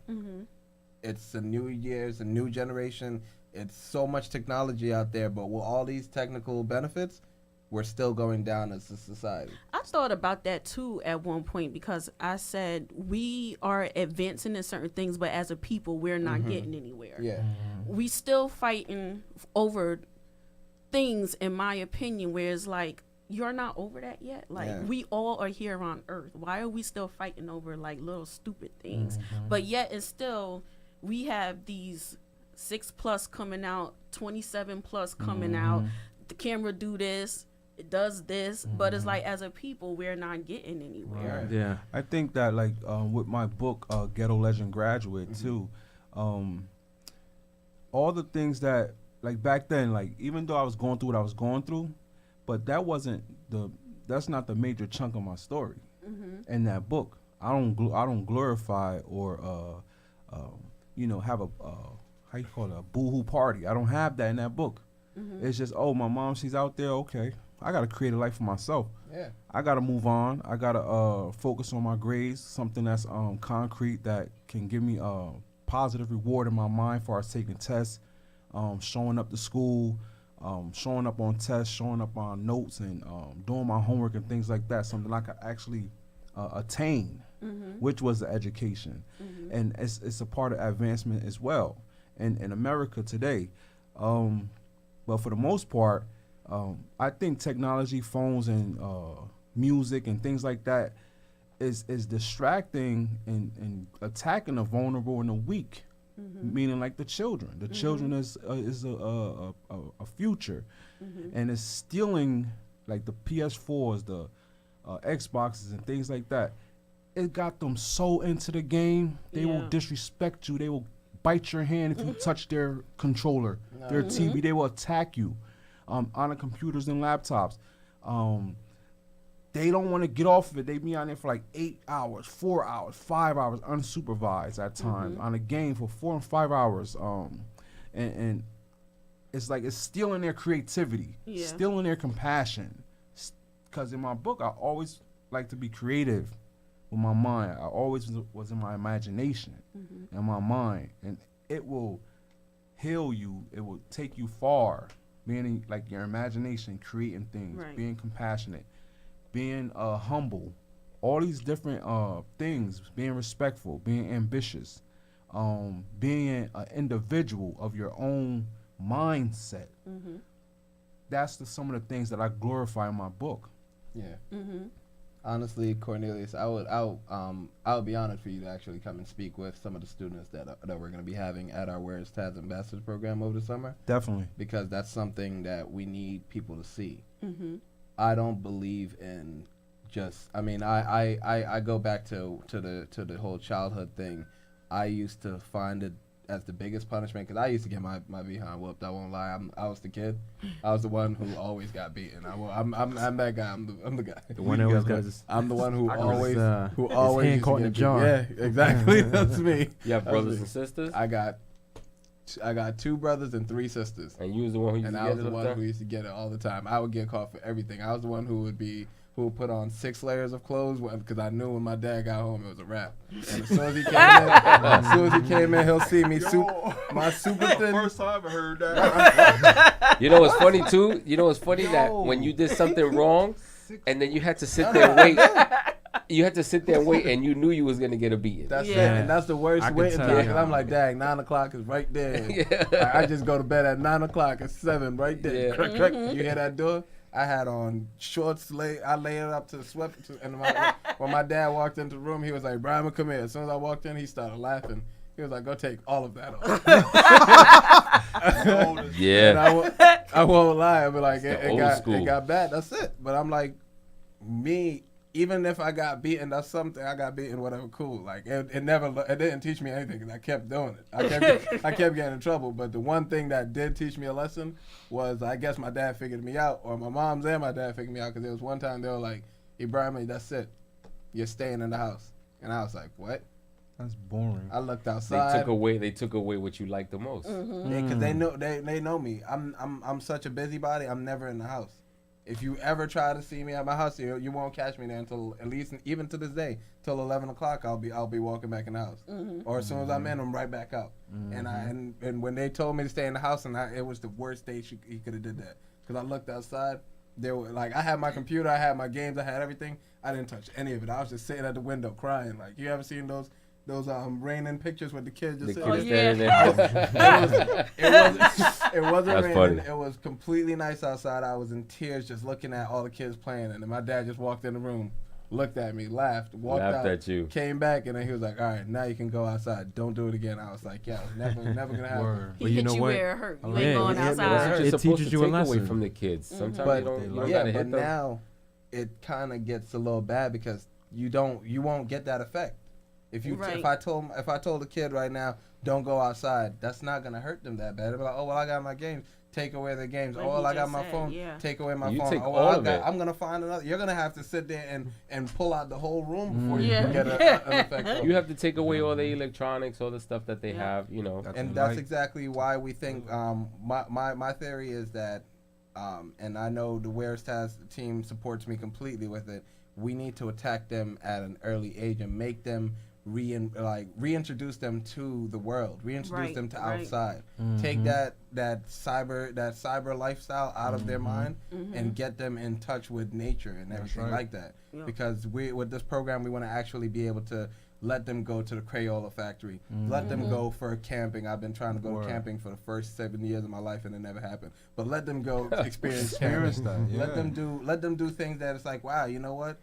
It's a new year's a new generation. It's so much technology out there, but with all these technical benefits, we're still going down as a society. I thought about that too at one point, because I said we are advancing in certain things, but as a people, we're not getting anywhere. Yeah. We still fighting over things, in my opinion, where it's like, you're not over that yet. Like, we all are here on Earth. Why are we still fighting over like little stupid things? But yet it's still, we have these 6+ coming out, 27+ coming out. The camera do this, it does this, but it's like, as a people, we're not getting anywhere. Right. Yeah. I think that, like, with my book, Ghetto Legend Graduate, too, all the things that, like, back then, like, even though I was going through what I was going through, but that's not the major chunk of my story in that book. I don't glorify or, have a, how you call it, a boohoo party. I don't have that in that book. It's just, oh, my mom, she's out there, okay. I got to create a life for myself. Yeah. I got to move on. I got to focus on my grades, something that's concrete that can give me a positive reward in my mind for us taking tests, showing up to school, showing up on tests, showing up on notes, and doing my homework and things like that, something I could actually attain, which was the education. And it's a part of advancement as well in America today. But for the most part, I think technology, phones, and music and things like that is distracting and attacking the vulnerable and the weak, meaning like the children. The children is a future, and it's stealing like the PS4s, the Xboxes, and things like that. It got them so into the game, they will disrespect you. They will bite your hand if you touch their controller, their TV. They will attack you on the computers and laptops. They don't want to get off of it. They be on there for like 8 hours, 4 hours, 5 hours, unsupervised at times, on a game for 4 and 5 hours. And it's like it's stealing their creativity, stealing their compassion. Because in my book, I always like to be creative with my mind. I always was in my imagination, in my mind, and it will heal you. It will take you far. Being in, like your imagination, creating things, Right. being compassionate, being humble, all these different things. Being respectful, being ambitious, being an individual of your own mindset. That's some of the things that I glorify in my book. Yeah. Honestly, Cornelius, I would be honored for you to actually come and speak with some of the students that we're going to be having at our Where's Tad's Ambassadors program over the summer, Definitely. because that's something that we need people to see. I don't believe in just. I mean, I go back to the whole childhood thing. I used to find it as the biggest punishment, because I used to get my behind whooped. I won't lie. I was the kid. I was the one who always got beaten. I'm that guy. I'm the guy. The one that always got his I'm the one who his, always hand used to caught in the get beat. jar. Yeah, exactly. That's me. You have That's brothers me. and sisters, I got 2 brothers and 3 sisters. and you was the one who used And to I get was it the all one the who time? used to get it all the time. I would get caught for everything. I was the one who would put on 6 layers of clothes, because I knew when my dad got home it was a wrap. And as soon as he came in, he'll see me my super thin. First time I heard that. You know what's funny too? You know what's funny that when you did something wrong, and then you had to sit there and wait. You had to sit there and wait, and you knew you was gonna get a beating. That's Yeah. it, and that's the worst I can waiting tell time. you. Because I'm like, dang, 9 o'clock is right there. Yeah. I just go to bed at 9 o'clock. It's 7 right there. Yeah. Crack, crack. You hear that door? I had on shorts. I laid it up to the sweat. And when my dad walked into the room, he was like, "Brian, come here." As soon as I walked in, he started laughing. He was like, "Go take all of that off." And Yeah. I won't lie. I'll be like, It's the it old got school. it got bad. That's it. But I'm like, me. Even if I got beaten, that's something I got beaten. Whatever, cool. Like it didn't teach me anything, because I kept doing it. I kept getting in trouble. But the one thing that did teach me a lesson was, I guess my dad figured me out, or my mom's and my dad figured me out, because there was one time they were like, "Ebrima, that's it. You're staying in the house." And I was like, "What?" That's boring. I looked They outside. took away what you liked the most. Because they know me. I'm such a busybody. I'm never in the house. If you ever try to see me at my house, you won't catch me there until, at least, even to this day, till 11 o'clock. I'll be walking back in the house, or as soon as I'm in, I'm right back out. And when they told me to stay in the house, it was the worst day he could have did that, because I looked outside. There were, like, I had my computer, I had my games, I had everything. I didn't touch any of it. I was just sitting at the window crying. Like, you ever seen those raining pictures with the kids just The sitting kids there? standing there. It wasn't That's raining. funny. It was completely nice outside. I was in tears just looking at all the kids playing, and then my dad just walked in the room, looked at me, laughed, walked Laughed out, at you. came back, and then he was like, "All right, now you can go outside. Don't do it again." I was like, "Yeah, it's never gonna happen." Word. He But you hit know you what? where it hurt. You Yeah, ain't going it hit me where it outside. hurt. You're It supposed teaches to you a take away lesson. from the kids. Sometimes But you don't yeah, gotta but hit them. now it kind of gets a little bad, because you won't get that effect. If Right. if I told a kid right now, don't go outside, that's not gonna hurt them that bad. They'll be like, "Oh, well, I got my games. Take away the games. Like Oh, well, he I got just my said, phone. yeah. Take away my You phone. take Oh, all well, of it. I'm gonna find another." You're gonna have to sit there and pull out the whole room before you Yeah. can get an effect. Of You it. have to take away all the electronics, all the stuff that they Yeah. have. You know. And that's exactly why we think. My theory is that, and I know the Where's Taz team supports me completely with it. We need to attack them at an early age and make them reintroduce them to the world, reintroduce Right, them to right. outside. Take that cyber lifestyle out of their mind and get them in touch with nature and everything right. like that. Yeah. Because with this program, we want to actually be able to let them go to the Crayola factory. Let them go for camping. I've been trying to go Word. camping for the first 7 years of my life, and it never happened. But let them go experience Experience camping. that, yeah. Let them do things that it's like, wow, you know what?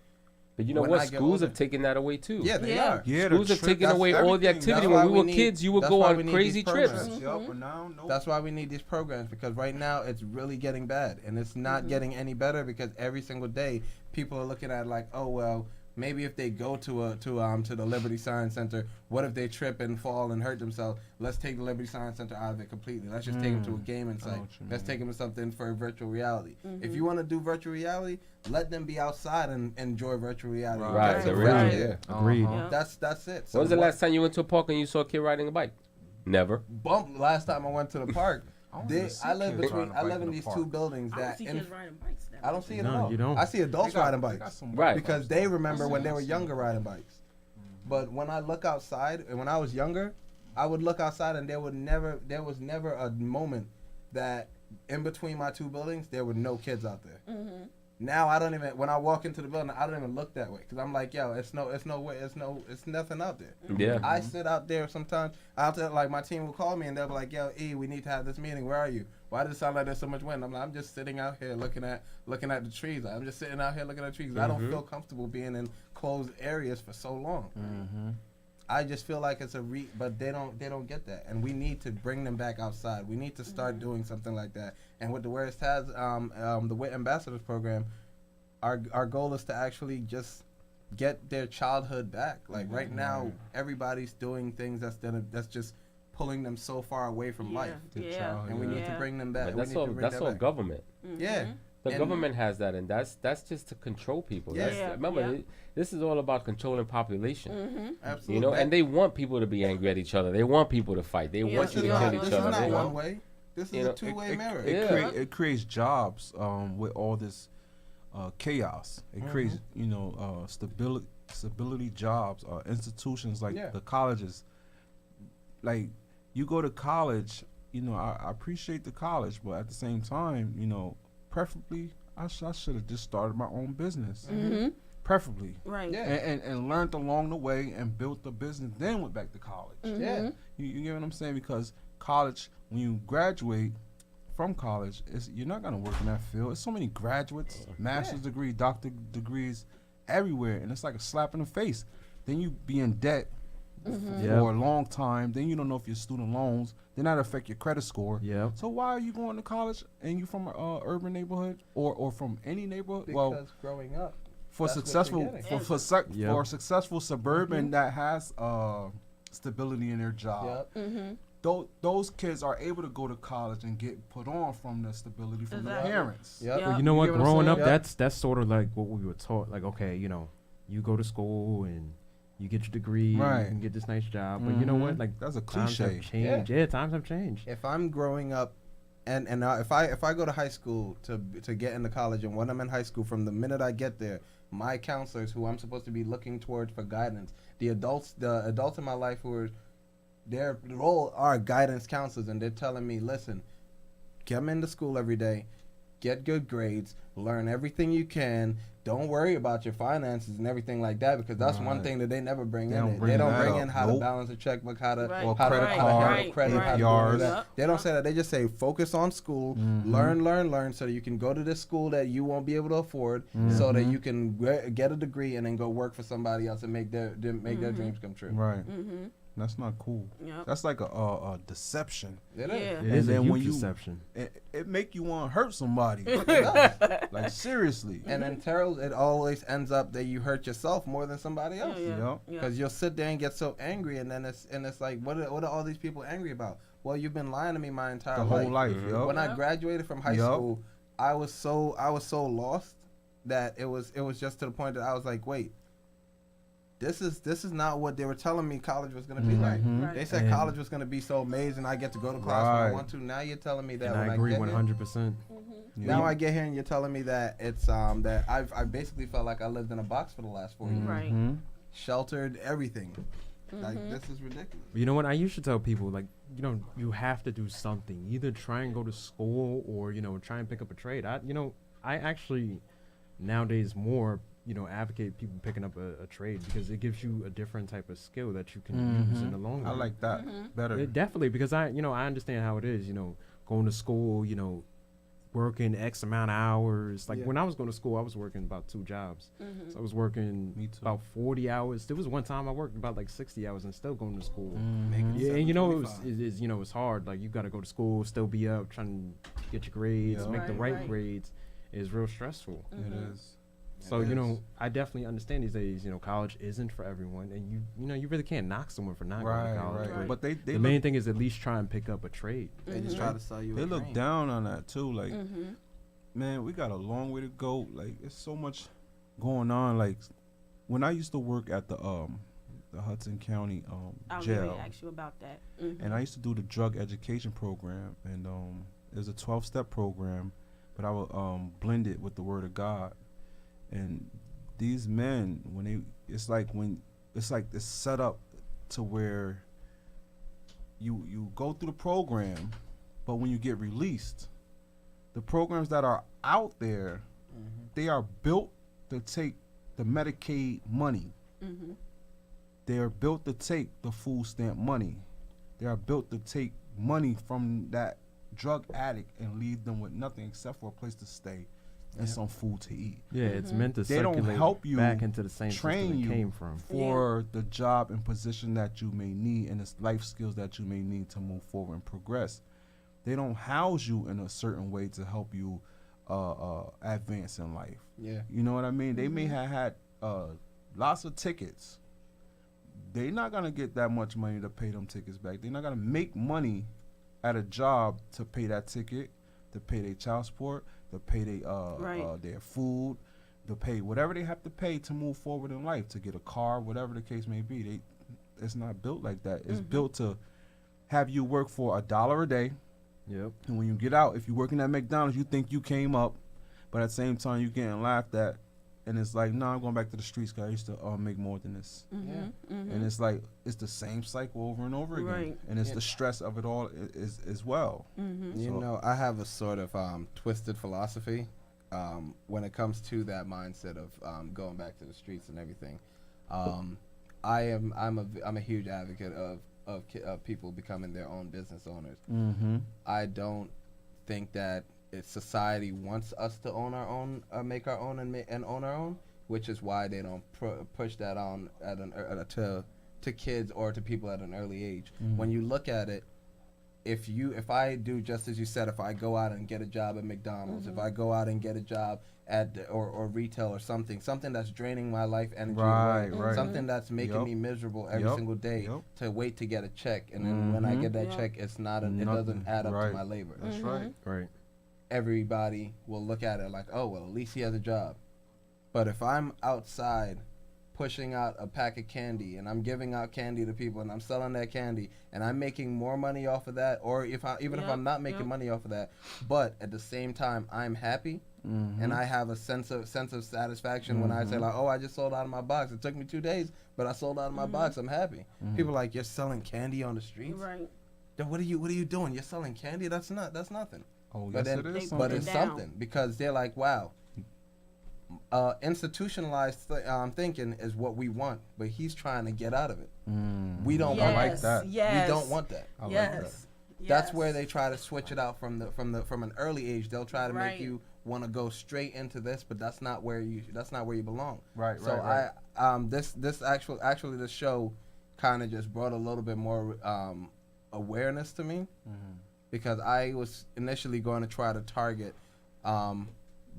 But you know When what? I get Schools older- have taken that away too. Yeah, they Yeah. are. Yeah, Schools have taken away all the activity. That's When why we we were need- kids, you would that's go why on we need crazy these trips. programs. Yup, but now, nope. That's why we need these programs, because right now it's really getting bad, and it's not getting any better, because every single day people are looking at it like, oh well, maybe if they go to the Liberty Science Center, what if they trip and fall and hurt themselves? Let's take the Liberty Science Center out of it completely. Let's just take them to a gaming site. what you Let's mean. take them to something for virtual reality. If you want to do virtual reality, let them be outside and enjoy virtual reality. Right, Get the them real out deal. there. Agreed. Yeah. That's it. When was the what- last time you went to a park and you saw a kid riding a bike? Never. Last time I went to the park, I don't even see I live kids riding a I bike live in in the these park. two buildings I don't that see kids riding bikes that I don't see it No, at all. you don't. I see adults riding They got bikes some Right. because they remember when they were younger riding bikes. But when I look outside, and when I was younger, I would look outside and there was never a moment that in between my two buildings there were no kids out there. Now I don't even, when I walk into the building, I don't even look that way because I'm like, yo, it's nothing out there. Yeah. I sit out there sometimes. Out there, like my team will call me and they'll be like, yo, E, we need to have this meeting. Where are you? Why does it sound like there's so much wind? I'm like, I'm just sitting out here looking at the trees. I'm just sitting out here looking at the trees. I don't feel comfortable being in closed areas for so long. I just feel like it's but they don't get that, and we need to bring them back outside. We need to start doing something like that. And with the Where It's Taz, the WIT Ambassadors program, our goal is to actually just get their childhood back. Like right now, everybody's doing things that's just pulling them so far away from life, and we need to bring them back. But that's all government. Yeah. The government has that, and that's just to control people. Yeah. Remember, this is all about controlling population. Absolutely. You know, and they want people to be angry at each other. They want people to fight. They want you to kill This each is other. not They one want- way. This is You a know, two-way mirror. It creates jobs with all this chaos. It creates stability jobs. Institutions like the colleges. Like you go to college, I appreciate the college, but at the same time, preferably I should have just started my own business. Preferably. Right. Yeah. And learned along the way and built the business, then went back to college. Yeah. You get what I'm saying? Because college, when you graduate from college, you're not gonna work in that field. There's so many graduates, master's degree, doctor degrees, everywhere, and it's like a slap in the face. Then you be in debt for a long time. Then you don't know if your student loans. Then that affect your credit score. Yeah. So why are you going to college and you from a urban neighborhood or from any neighborhood? Because growing up. For That's what successful you're getting. for a successful suburban that has stability in their job, those kids are able to go to college and get put on from the stability from the parents. Yep. Yeah. Well, you know what? get what I'm Growing up, saying? that's sort of like what we were taught. Like, okay, you go to school and you get your degree, Right. you can get this nice job. But you know what? Like, That's a times have cliche. changed. Yeah, times have changed. If I'm growing up, and if I go to high school to get into college, and when I'm in high school, from the minute I get there, my counselors, who I'm supposed to be looking towards for guidance, the adults in my life who are their role are guidance counselors, and they're telling me, listen, come into school every day, get good grades, learn everything you can. Don't worry about your finances and everything like that, because that's one thing that they never bring in. They don't bring in how to balance a checkbook, how to Right. Or how to credit how to card, handle credit, how to do APRs. all that. They don't say that. They just say focus on school, learn, so that you can go to this school that you won't be able to afford, so that you can get a degree and then go work for somebody else and make their dreams come true. Right. That's not cool. Yep. That's like a deception. It Yeah. is. It is a then youth when you- deception. It make you want to hurt somebody. Like seriously. And then Terrell, it always ends up that you hurt yourself more than somebody else. Yep. Because you'll sit there and get so angry, and then it's like, what are all these people angry about? Well, you've been lying to me my entire The whole life. Yup. When I graduated from high school, I was so lost that it was just to the point that I was like, wait, this is not what they were telling me college was gonna be like. Right. They said And- college was gonna be so amazing. I get to go to class when I Right. want to. Now you're telling me that And when I agree get here, 100%. now I get here and you're telling me that it's that I basically felt like I lived in a box for the last 4 years. Right. Sheltered, everything. Like, this is ridiculous. But you know what? I used to tell people, like, you have to do something. Either try and go to school or, try and pick up a trade. I actually nowadays more, advocate people picking up a trade because it gives you a different type of skill that you can use in the long run. I like that better. Definitely, because I understand how it is, going to school, working X amount of hours. Like when I was going to school, I was working about 2 jobs. So I was working Me too. about 40 hours. There was one time I worked about like 60 hours and still going to school. Making Yeah, and $7.25. it's hard. Like you got to go to school, still be up, trying to get your grades, Yeah. make the Right, right right. grades. Is real stressful. It is. So It is. I definitely understand these days. College isn't for everyone, and you really can't knock someone for not going Right, to college. right. Right. But they The main thing is at least try and pick up a trade. They just try to sell you they a look dream. down on that too. Like, man, we got a long way to go. Like, it's so much going on. Like, when I used to work at the Hudson County I was jail, going to ask you about that. and I used to do the drug education program, and there's a 12-step program but I would blend it with the word of God. And these men, it's like it's set up to where you go through the program, but when you get released, the programs that are out there, they are built to take the Medicaid money. They are built to take the food stamp money. They are built to take money from that drug addict and leave them with nothing except for a place to stay and some food to eat. Yeah, it's meant to They don't circulate help you back into the same train system you it came from. for the job and position that you may need and the life skills that you may need to move forward and progress. They don't house you in a certain way to help you advance in life. Yeah. You know what I mean? They may have had lots of tickets. They're not going to get that much money to pay them tickets back. They're not going to make money at a job to pay that ticket, to pay their child support, to pay their food, to pay whatever they have to pay to move forward in life, to get a car, whatever the case may be. It's not built like that. It's built to have you work for $1 a day. Yep. And when you get out, if you're working at McDonald's, you think you came up, but at the same time you're getting laughed at. And it's like, no, I'm going back to the streets because I used to make more than this. And it's like, it's the same cycle over and over again. Right. And it's the stress of it all as well. You know, I have a sort of twisted philosophy when it comes to that mindset of going back to the streets and everything. I'm a huge advocate of people becoming their own business owners. I don't think that society wants us to own our own, make our own, and own our own, which is why they don't push that on to kids or to people at an early age. When you look at it, if I do just as you said, if I go out and get a job at McDonald's, if I go out and get a job at or retail or something that's draining my life energy away, something that's making me miserable every single day, to wait to get a check, and then when I get that check, it's not it doesn't add up to my labor. That's right. Right. Everybody will look at it like, oh, well, at least he has a job. But if I'm outside pushing out a pack of candy and I'm giving out candy to people and I'm selling that candy and I'm making more money off of that, or if I'm not making money off of that, but at the same time I'm happy and I have a sense of satisfaction when I say like, oh, I just sold out of my box. It took me 2 days, but I sold out of my box. I'm happy. People are like, you're selling candy on the streets? Right. Then what are you doing? You're selling candy? That's nothing. Oh, But yes, then, it is. but it's down. something because they're like, wow, institutionalized thinking is what we want, but he's trying to get out of it. We don't want like that. Yes. We don't want that. I like Yes. that. That's where they try to switch it out from an early age. They'll try to Right. make you want to go straight into this, but that's not where you belong. Right. So right. this show kind of just brought a little bit more awareness to me. Because I was initially going to try to target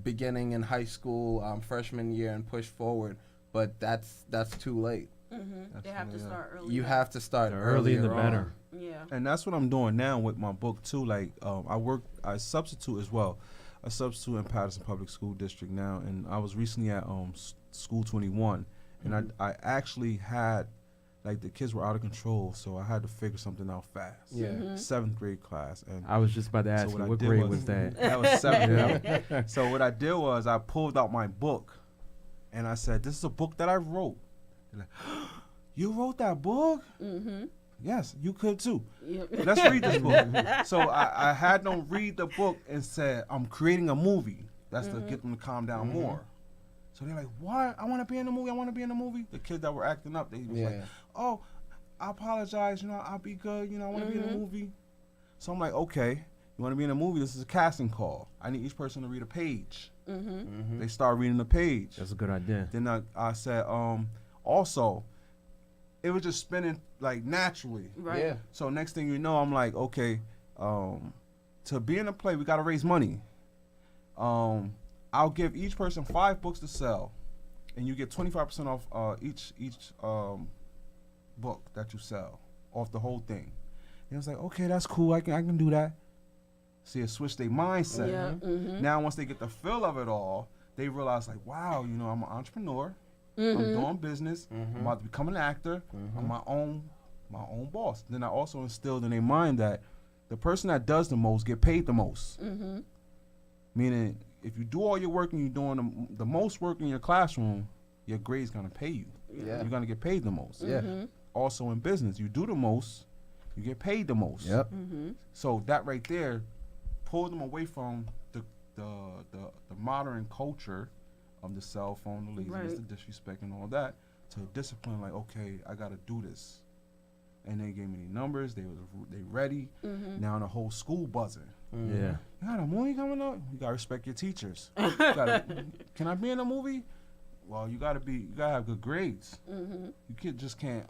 beginning in high school, freshman year, and push forward, but that's too late. They have to start early. You have to start Early the earlier better. on. Yeah. And that's what I'm doing now with my book too. Like I substitute as well. I substitute in Patterson Public School District now, and I was recently at School 21, and I actually had, like, the kids were out of control, so I had to figure something out fast. Yeah. 7th grade class, and I was just about to ask So you, what I what did grade was- was that? that was 7th grade. So what I did was I pulled out my book, and I said, "This is a book that I wrote." They're like, "You wrote that book?" Yes, you could too. Yep. Let's read this book. So I had them read the book and said, "I'm creating a movie." That's to get them to calm down more. So they're like, "What? I want to be in the movie. I want to be in the movie." The kids that were acting up, they was like, "Oh, I apologize. I'll be good. I want to be in the movie." So I'm like, "Okay, you want to be in a movie? This is a casting call. I need each person to read a page." They start reading the page. That's a good idea. Then I said, also, it was just spinning like naturally. Right. Yeah. So next thing you know, I'm like, okay, to be in a play, we got to raise money. I'll give each person 5 books to sell, and you get 25% off each book that you sell, off the whole thing. And I was like, okay, that's cool. I can do that. See, it switched their mindset. Yeah. Now, once they get the feel of it all, they realize, like, wow, I'm an entrepreneur. I'm doing business. I'm about to become an actor. I'm my own boss. Then I also instilled in their mind that the person that does the most get paid the most. Meaning, if you do all your work and you're doing the most work in your classroom, your grade's gonna pay you. Yeah. You're gonna get paid the most. Yeah. Also in business, you do the most, you get paid the most. Yep. So that right there pulls them away from the modern culture of the cell phone, the laziness, Right. the disrespect, and all that, to discipline. Like, okay, I gotta do this, and they gave me the numbers. They ready. Now the whole school buzzing. Yeah. You got a movie coming up? You gotta respect your teachers. Can I be in a movie? Well, you gotta have good grades. You can't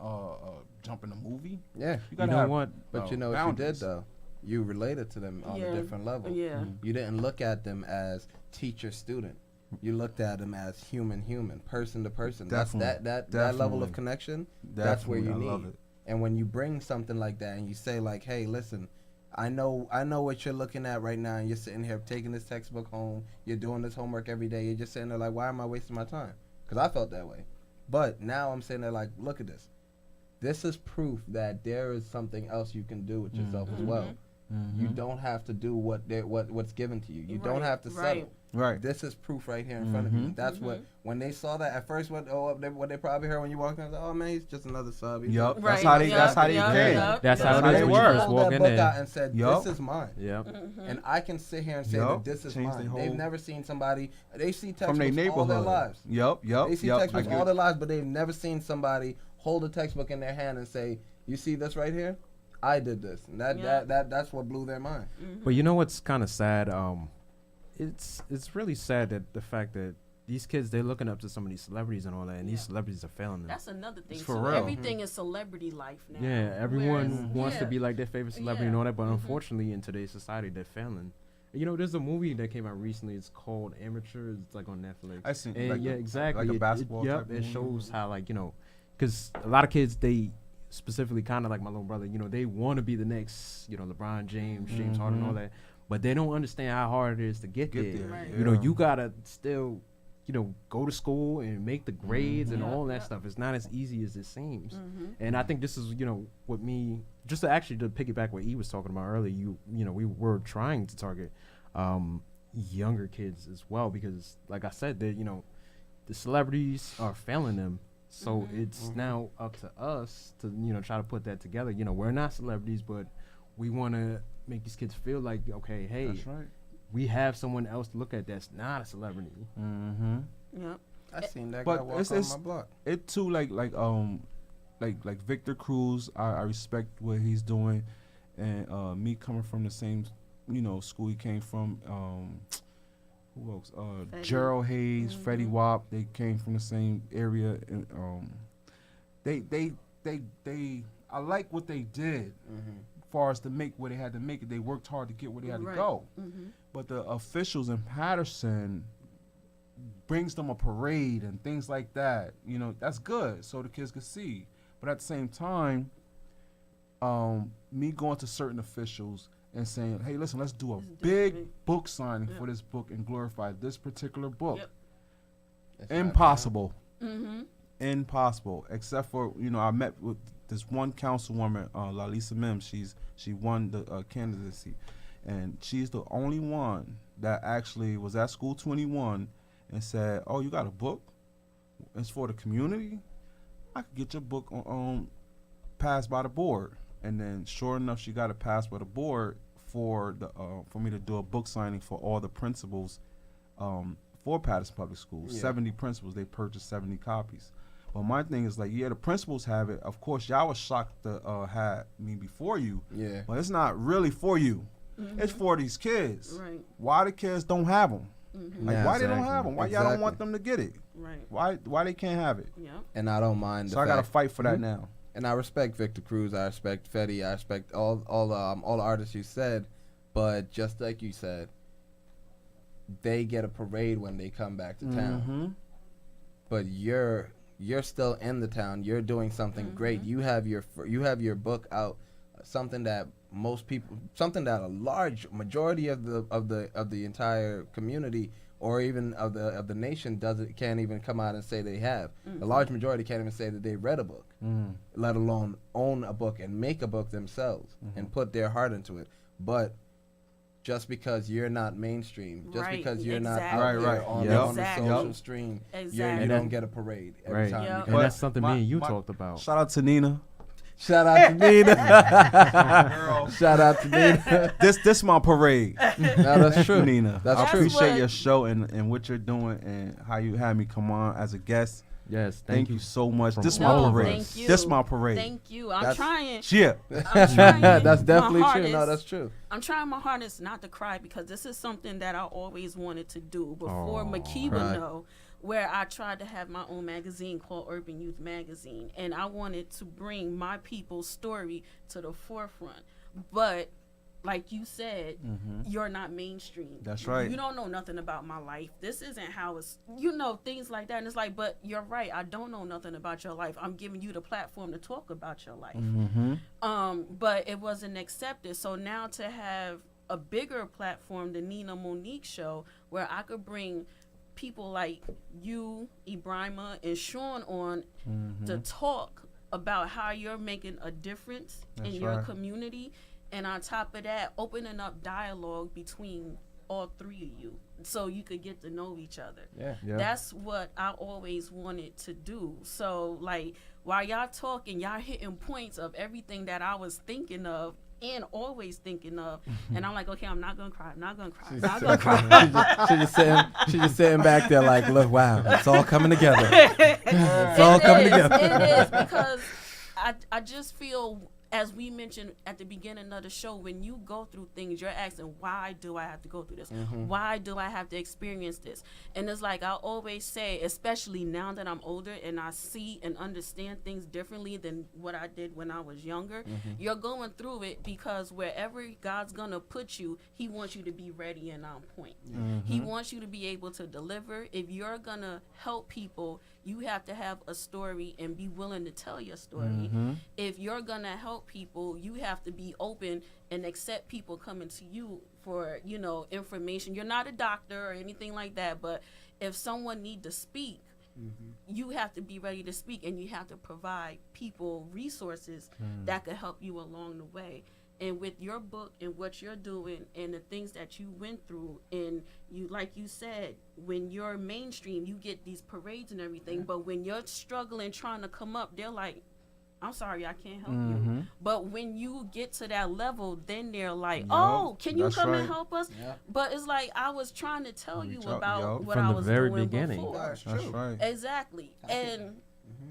jump in a movie. Yeah. You gotta know have, what? But you know what boundaries. you did though? You related to them on Yeah. a different level. Yeah. You didn't look at them as teacher student. You looked at them as human, person to person. Definitely. That level of Definitely. connection. That's where you Definitely, I need. love it. And when you bring something like that and you say like, hey, listen, I know what you're looking at right now, and you're sitting here taking this textbook home. You're doing this homework every day. You're just sitting there like, why am I wasting my time? Because I felt that way. But now I'm sitting there like, look at this. This is proof that there is something else you can do with yourself as well. You don't have to do what's given to you. You don't have to settle. Right. This is proof right here in front of you. That's what, when they saw that at first, what they probably heard when you walked in, like, oh man, he's just another sub. He's Yup. Right. That's how they. Yup, That's how they yup, came. yup. That's how That's it is how when they you were. first pulled walk that in book there. out and said, Yup. this is mine. Yep. And I can sit here and say Yup. that this is Change mine. their They've whole- never seen somebody, they see From their textbooks all their neighborhood. lives. Yup. They see textbooks all their lives, but they've never seen somebody hold a textbook in their hand and say, you see this right here? I did this. And that's what blew their mind. But you know what's kind of sad? It's really sad that the fact that these kids, they're looking up to some of these celebrities and all that, and these celebrities are failing them. That's another thing. For too. real. Everything is celebrity life now. Yeah, everyone Whereas- wants to yeah. be like their favorite celebrity Yeah. and all that, but unfortunately, in today's society, they're failing. You know, there's a movie that came out recently. It's called Amateur. It's like on Netflix. I seen And like yeah, exactly. like a basketball Yep, type it movie. shows how, like, you know, because a lot of kids, they specifically kind of like my little brother, you know, they want to be the next, you know, LeBron James, James Harden, all that, but they don't understand how hard it is to get there. Right. You know, you gotta still, you know, go to school and make the grades and all that stuff. It's not as easy as it seems. And I think this is, you know, what me, just to actually to piggyback what E was talking about earlier, you know, we were trying to target younger kids as well, because like I said, that, you know, the celebrities are failing them. So it's now up to us to, you know, try to put that together. You know, we're not celebrities, but we want to make these kids feel like, okay, hey, That's right. we have someone else to look at that's not a celebrity. Yep. I seen that But guy walk it's- on my block. It too, like Victor Cruz. I respect what he's doing, and me coming from the same, you know, school he came from. Who else? Gerald Hayes, Freddie Wap. They came from the same area, and they. I like what they did. As far as to make where they had to make it, they worked hard to get where they had to go. But the officials in Patterson brings them a parade and things like that. You know, that's good, so the kids could see. But at the same time, me going to certain officials and saying, hey, listen, let's do a big book signing for this book and glorify this particular book. Yep. It's not Impossible. Impossible. Except for, you know, I met with this one councilwoman, Lalisa Mims. She won the candidacy. And she's the only one that actually was at School 21 and said, oh, you got a book? It's for the community? I could get your book passed by the board. And then sure enough, she got it passed by the board for me to do a book signing for all the principals for Patterson Public Schools. Yeah. 70 principals, they purchased 70 copies. But my thing is like, yeah, the principals have it. Of course, y'all was shocked to have me before you. Yeah. But it's not really for you. It's for these kids. Right. Why the kids don't have them? Like, Yeah, why they don't exactly. have them? Why y'all don't want Exactly. them to get it? Right. Why they can't have it? Yep. And I don't mind. So I got to fight for that now. And I respect Victor Cruz. I respect Fetty. I respect all the artists you said. But just like you said, they get a parade when they come back to town. But you're still in the town. You're doing something great. You have your book out. Something that a large majority of the entire community or even of the nation can't even come out and say they have. The large majority can't even say that they read a book, let alone own a book and make a book themselves and put their heart into it. But just because you're not mainstream, just Right, because you're not exactly. out there Right, on, yep. on the Exactly. social Yep. stream, Exactly. you don't get a parade every Right. time. Yep. You And come. that's something me and you my- talked about. Shout out to Nina. Shout out to Nina. Shout out to Nina. This my parade. No, that's true. Nina. That's I true. appreciate what- your show and what you're doing and how you had me come on as a guest. Yes, Thank you so much. From This all my of parade. Thank you. This my parade. Thank you. I'm That's- trying. Yeah. I'm trying. That's definitely my true. No, hardest. that's true. I'm trying my hardest not to cry because this is something that I always wanted to do before Aw. Makiba Right. know, where I tried to have my own magazine called Urban Youth Magazine, and I wanted to bring my people's story to the forefront. But like you said, you're not mainstream. That's right. You don't know nothing about my life. This isn't how it's, things like that. And it's like, but you're right. I don't know nothing about your life. I'm giving you the platform to talk about your life. But it wasn't accepted. So now to have a bigger platform, the Nina Monique show, where I could bring people like you, Ebrima, and Sean on to talk about how you're making a difference That's in your right. community. And on top of that, opening up dialogue between all three of you so you could get to know each other. Yeah. Yeah. That's what I always wanted to do. So, like, while y'all talking, y'all hitting points of everything that I was thinking of and always thinking of. And I'm like, okay, I'm not going to cry. I'm not going to cry. I'm not going to cry. She just sitting back there like, look, wow, it's all coming together. It's all coming together. It is because I just feel, as we mentioned at the beginning of the show, when you go through things, you're asking, why do I have to go through this? Why do I have to experience this? And it's like I always say, especially now that I'm older and I see and understand things differently than what I did when I was younger, you're going through it because wherever God's going to put you, he wants you to be ready and on point. He wants you to be able to deliver. If you're going to help people, you have to have a story and be willing to tell your story. If you're going to help people, you have to be open and accept people coming to you for, information. You're not a doctor or anything like that, but if someone needs to speak, you have to be ready to speak, and you have to provide people resources that could help you along the way. And with your book and what you're doing and the things that you went through, and you, like you said, when you're mainstream, you get these parades and everything. But when you're struggling, trying to come up, they're like, I'm sorry, I can't help you. But when you get to that level, then they're like, oh, can you that's come right. and help us? Yeah. But it's like I was trying to tell you Yup, about yup. what From I the was very doing beginning. before. That's That's true. right. Exactly. And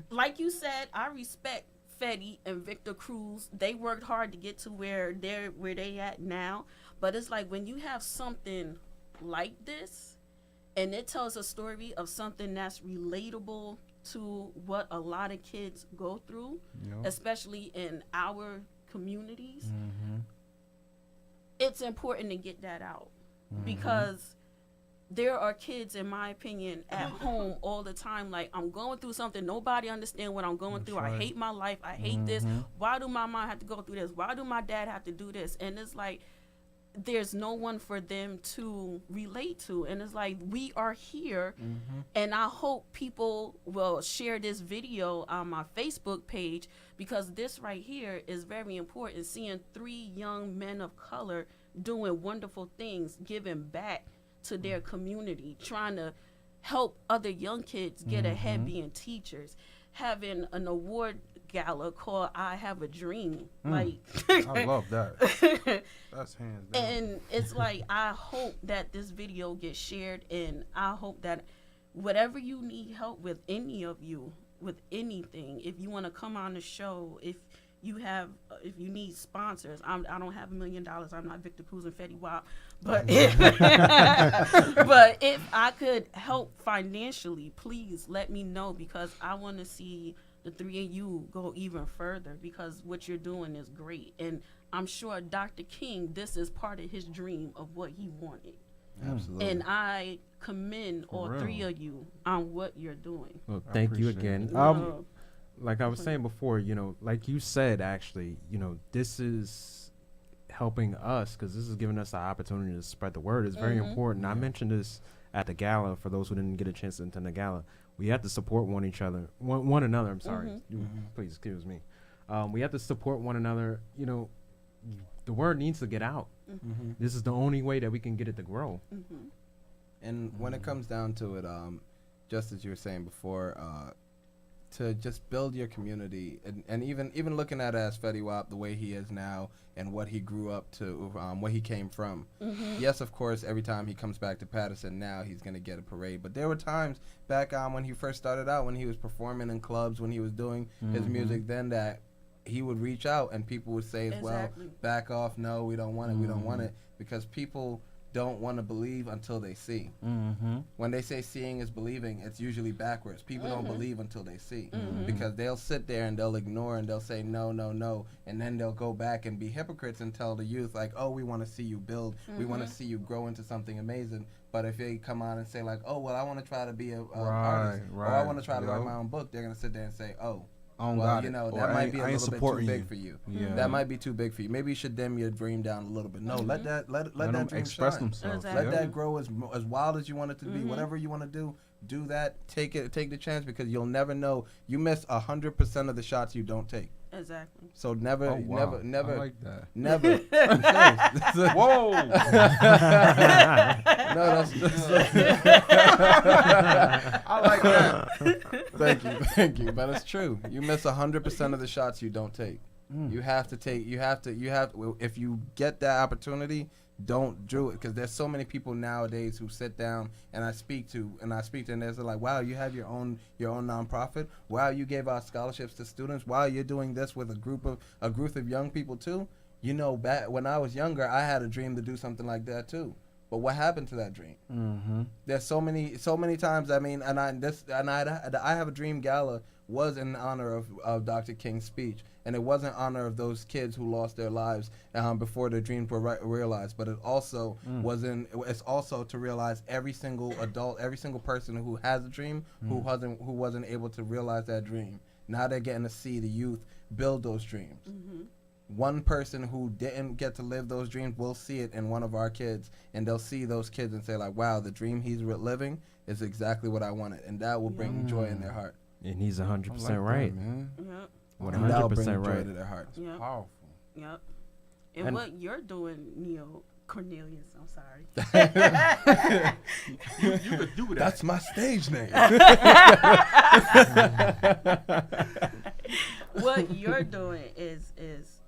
like you said, I respect Fetty and Victor Cruz. They worked hard to get to where they at now. But it's like when you have something like this and it tells a story of something that's relatable to what a lot of kids go through, Yup. especially in our communities, it's important to get that out because there are kids, in my opinion, at home all the time. Like, I'm going through something. Nobody understands what I'm going through. right. I hate my life. I hate this. Why do my mom have to go through this? Why do my dad have to do this? And it's like, there's no one for them to relate to. And it's like, we are here. And I hope people will share this video on my Facebook page, because this right here is very important. Seeing 3 young men of color doing wonderful things, giving back to their community, trying to help other young kids get ahead, being teachers, having an award gala called I Have a Dream. Like, I love that. That's hands down. and it's like, I hope that this video gets shared, and I hope that whatever you need help with, any of you, with anything, if you want to come on the show, if you need sponsors, I don't have $1 million. I'm not Victor Cruz and Fetty Wap, but but if I could help financially, please let me know, because I want to see the 3 of you go even further, because what you're doing is great. And I'm sure Dr. King, this is part of his dream of what he wanted. Absolutely. And I commend all real. 3 of you on what you're doing. Well, I thank you appreciate again. Uh, Like I was saying before, like you said, actually, this is helping us, because this is giving us the opportunity to spread the word. It's very important. I mentioned this at the gala for those who didn't get a chance to attend the gala. We have to support one another. I'm sorry. Please excuse me. We have to support one another. the word needs to get out. Mm-hmm. This is the only way that we can get it to grow. Mm-hmm. And when it comes down to it, just as you were saying before, to just build your community, and even looking at it as Fetty Wap, the way he is now, and what he grew up to, where he came from. Mm-hmm. Yes, of course, every time he comes back to Patterson now, he's going to get a parade. But there were times back when he first started out, when he was performing in clubs, when he was doing his music, then that he would reach out and people would say as well, back off, no, we don't want it, we don't want it. Because people don't want to believe until they see. When they say seeing is believing, it's usually backwards. People don't believe until they see, because they'll sit there and they'll ignore and they'll say no, no, no, and then they'll go back and be hypocrites and tell the youth like, oh, we want to see you build, we want to see you grow into something amazing. But if they come on and say like, oh, well, I want to try to be a artist, or I want to try to write my own book, they're gonna sit there and say, oh, well, you know, that might be a little bit too big for you. Yeah. That might be too big for you. Maybe you should dim your dream down a little bit. No, let that them dream express shine. themselves. Let that grow as wild as you want it to be. Whatever you want to do that. Take the chance, because you'll never know. You miss 100% of the shots you don't take. Exactly. So never. I like that. Never. Whoa! No, I like that. Thank you. But it's true. You miss 100% of the shots you don't take. You have to take. You have to. If you get that opportunity, don't do it, because there's so many people nowadays who sit down and I speak to and they're like, wow, you have your own nonprofit. Wow, you gave out scholarships to students. Wow, you're doing this with a group of young people too. You know, back when I was younger, I had a dream to do something like that too. But what happened to that dream? There's so many times. I mean, I have a dream gala was in honor of Dr. King's speech, and it was in honor of those kids who lost their lives before their dreams were realized. But it also it's also to realize every single adult, every single person who has a dream who wasn't able to realize that dream. Now they're getting to see the youth build those dreams. One person who didn't get to live those dreams will see it in one of our kids, and they'll see those kids and say like, wow, the dream he's living is exactly what I wanted, and that will bring joy in their heart. And he's 100% right, man. Yep. 100% right. To their hearts. Yep. Powerful. Yep. And what you're doing, Cornelius, I'm sorry. You could do that. That's my stage name. What you're doing is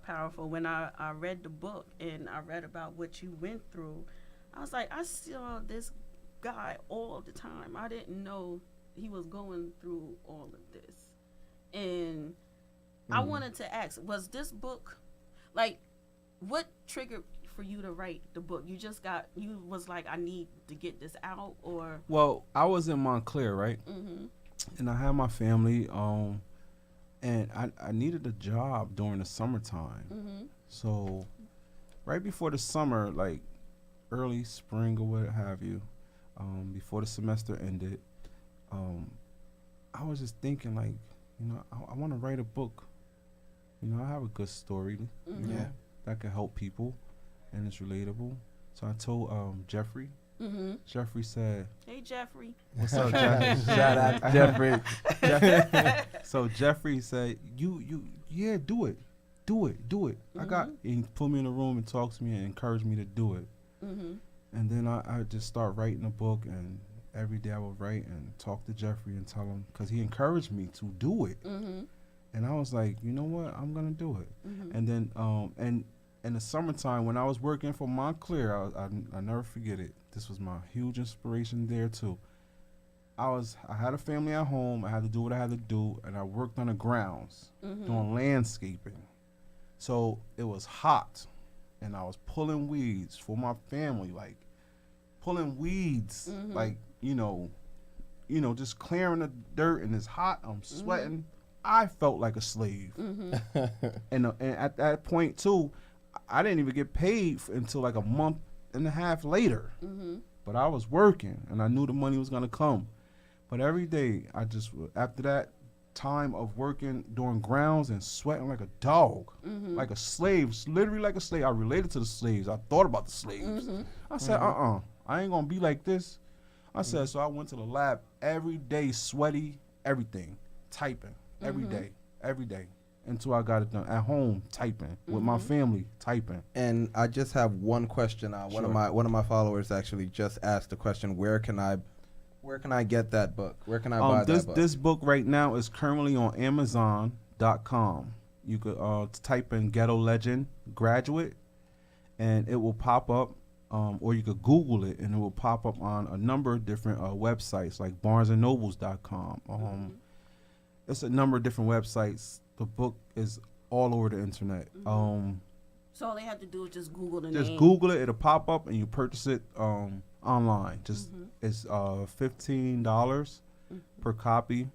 powerful. When I read the book and I read about what you went through, I was like, I saw this guy all the time. I didn't know he was going through all of this. And I wanted to ask, was this book, like, what triggered for you to write the book? You was like, I need to get this out, or? Well, I was in Montclair, right? And I had my family, and I needed a job during the summertime. So right before the summer, like early spring or what have you, before the semester ended, I was just thinking like, I want to write a book. I have a good story, that can help people, and it's relatable. So I told Jeffrey. Jeffrey said, "Hey, Jeffrey." What's up, Jeffrey? Shout out to Jeffrey. So Jeffrey said, "You, do it. I got." And he put me in a room and talked to me and encouraged me to do it. And then I just start writing a book, and every day I would write and talk to Jeffrey and tell him, because he encouraged me to do it. And I was like, you know what, I'm gonna do it. And then and in the summertime when I was working for Montclair, I never forget it. This was my huge inspiration there too. I had a family at home. I had to do what I had to do, and I worked on the grounds doing landscaping. So it was hot, and I was pulling weeds for my family, like pulling weeds, like just clearing the dirt, and it's hot. I'm sweating. I felt like a slave, and at that point too, I didn't even get paid until like a month and a half later. But I was working, and I knew the money was gonna come. But every day, after that time of working doing grounds and sweating like a dog, like a slave, literally like a slave. I related to the slaves. I thought about the slaves. I said, I ain't gonna be like this. I said, so I went to the lab every day, sweaty, everything, typing every day. until I got it done. At home, typing. With my family, typing. And I just have one question. One of my followers actually just asked the question: Where can I get that book? Where can I buy that book? This book right now is currently on Amazon.com. You could type in Ghetto Legend Graduate, and it will pop up. Or you could Google it, and it will pop up on a number of different websites like BarnesandNobles.com. It's a number of different websites. The book is all over the internet. So all they have to do is just Google the Just name. Google it. It'll pop up, and you purchase it online. It's $15 per copy,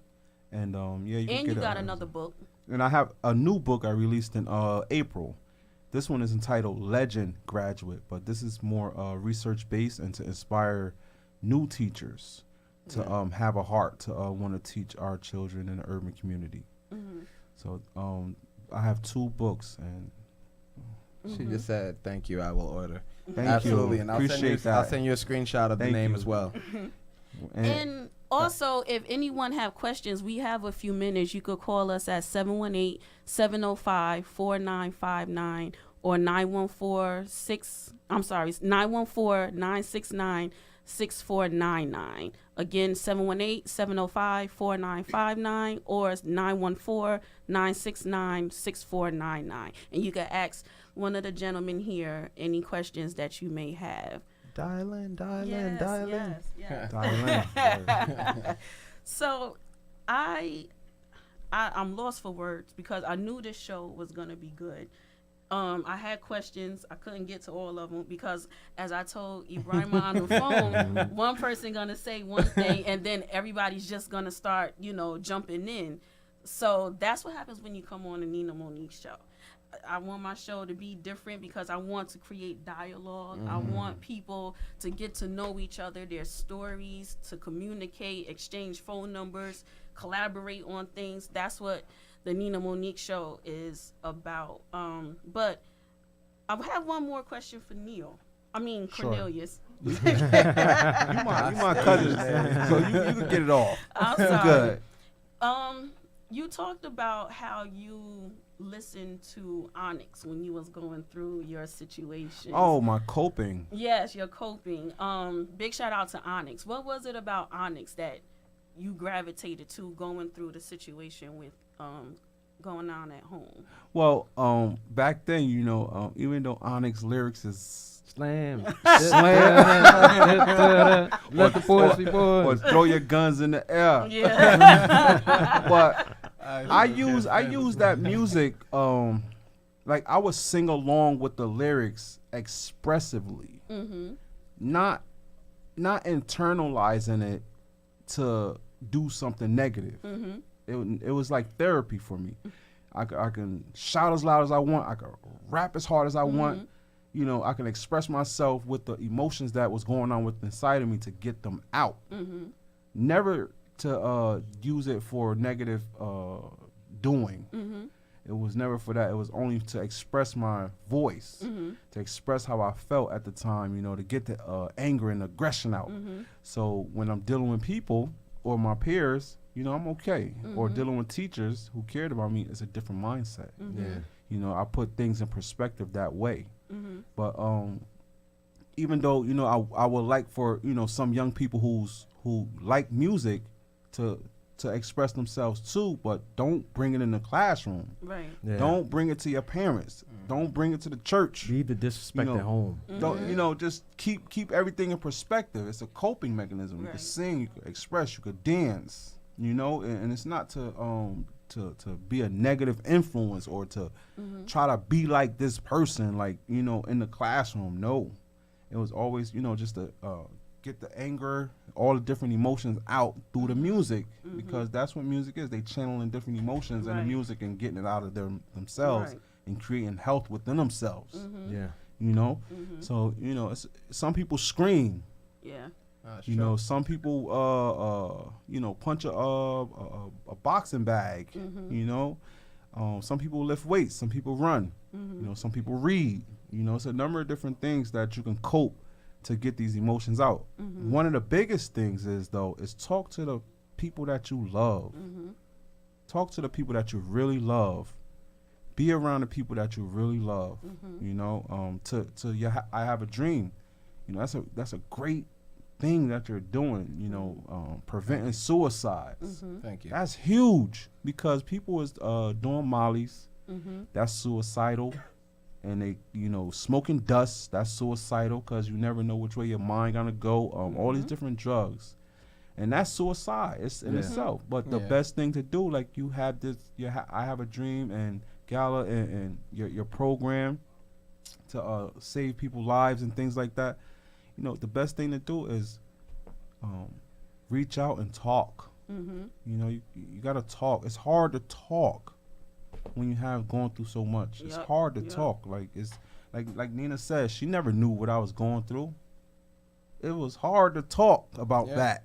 and you can And get you got it. another book. And I have a new book I released in April. This one is entitled Legend Graduate, but this is more research based and to inspire new teachers to have a heart to want to teach our children in the urban community. So I have 2 books, and She just said, "Thank you. I will order." thank Absolutely, you. and I'll Appreciate that. I'll send you a screenshot of the Thank name you. as well. And also, if anyone have questions, we have a few minutes. You could call us at 718-705-4959 or 914-969-6499. Again, 718-705-4959 or 914-969-6499. And you can ask one of the gentlemen here any questions that you may have. Dial in. Yes. Dial in. So I'm lost for words because I knew this show was gonna be good. I had questions. I couldn't get to all of them because, as I told Ebrima on the phone, one person gonna say one thing and then everybody's just gonna start, jumping in. So that's what happens when you come on the Nina Monique show. I want my show to be different because I want to create dialogue. I want people to get to know each other, their stories, to communicate, exchange phone numbers, collaborate on things. That's what the Nina Monique show is about. But I have one more question for Cornelius. You my cousin, so you can get it off. I'm sorry. Good. You talked about how you listened to Onyx when you was going through your situation. Oh, my coping. Yes, your coping. Big shout out to Onyx. What was it about Onyx that you gravitated to going through the situation with going on at home? Well, back then, even though Onyx lyrics is Slam. Let the boys be or boys. throw your guns in the air, Yeah. but I use that music, like I would sing along with the lyrics expressively, not internalizing it to do something negative. It was like therapy for me. I can shout as loud as I want. I can rap as hard as I want. I can express myself with the emotions that was going on with inside of me to get them out. Never to use it for negative doing. It was never for that. It was only to express my voice, to express how I felt at the time, to get the anger and aggression out. So when I'm dealing with people or my peers, I'm okay. Or dealing with teachers who cared about me, it's a different mindset. I put things in perspective that way. But even though, I would like for, some young people who like music to express themselves too, but don't bring it in the classroom. Right. Yeah. Don't bring it to your parents. Don't bring it to the church. Leave the disrespect at home. Don't just keep everything in perspective. It's a coping mechanism. You Right. can sing, you can express, you could dance. And it's not to be a negative influence or to try to be like this person, like in the classroom. No, it was always just to get the anger, all the different emotions out through the music, because that's what music is. They channeling different emotions in the Right. music and getting it out of themselves Right. and creating health within themselves. Yeah. So some people scream. Yeah. Some people punch a boxing bag. Some people lift weights. Some people run. Some people read. It's a number of different things that you can cope to get these emotions out. One of the biggest things is talk to the people that you love. Talk to the people that you really love, be around the people that you really love. You know, I have a dream. You know, that's a great thing that you're doing. You know, preventing suicides. Thank you. That's huge because people is doing mollies. That's suicidal. And they, you know, smoking dust, that's suicidal because you never know which way your mind gonna go. All these different drugs, and that's suicide. It's in itself. But the best thing to do, like you have this, I have a dream, and Gala and your program to save people's lives and things like that. You know, the best thing to do is reach out and talk. You know, you gotta talk. It's hard to talk when you have gone through so much. It's hard to talk. Like it's like Nina said, she never knew what I was going through. It was hard to talk about that.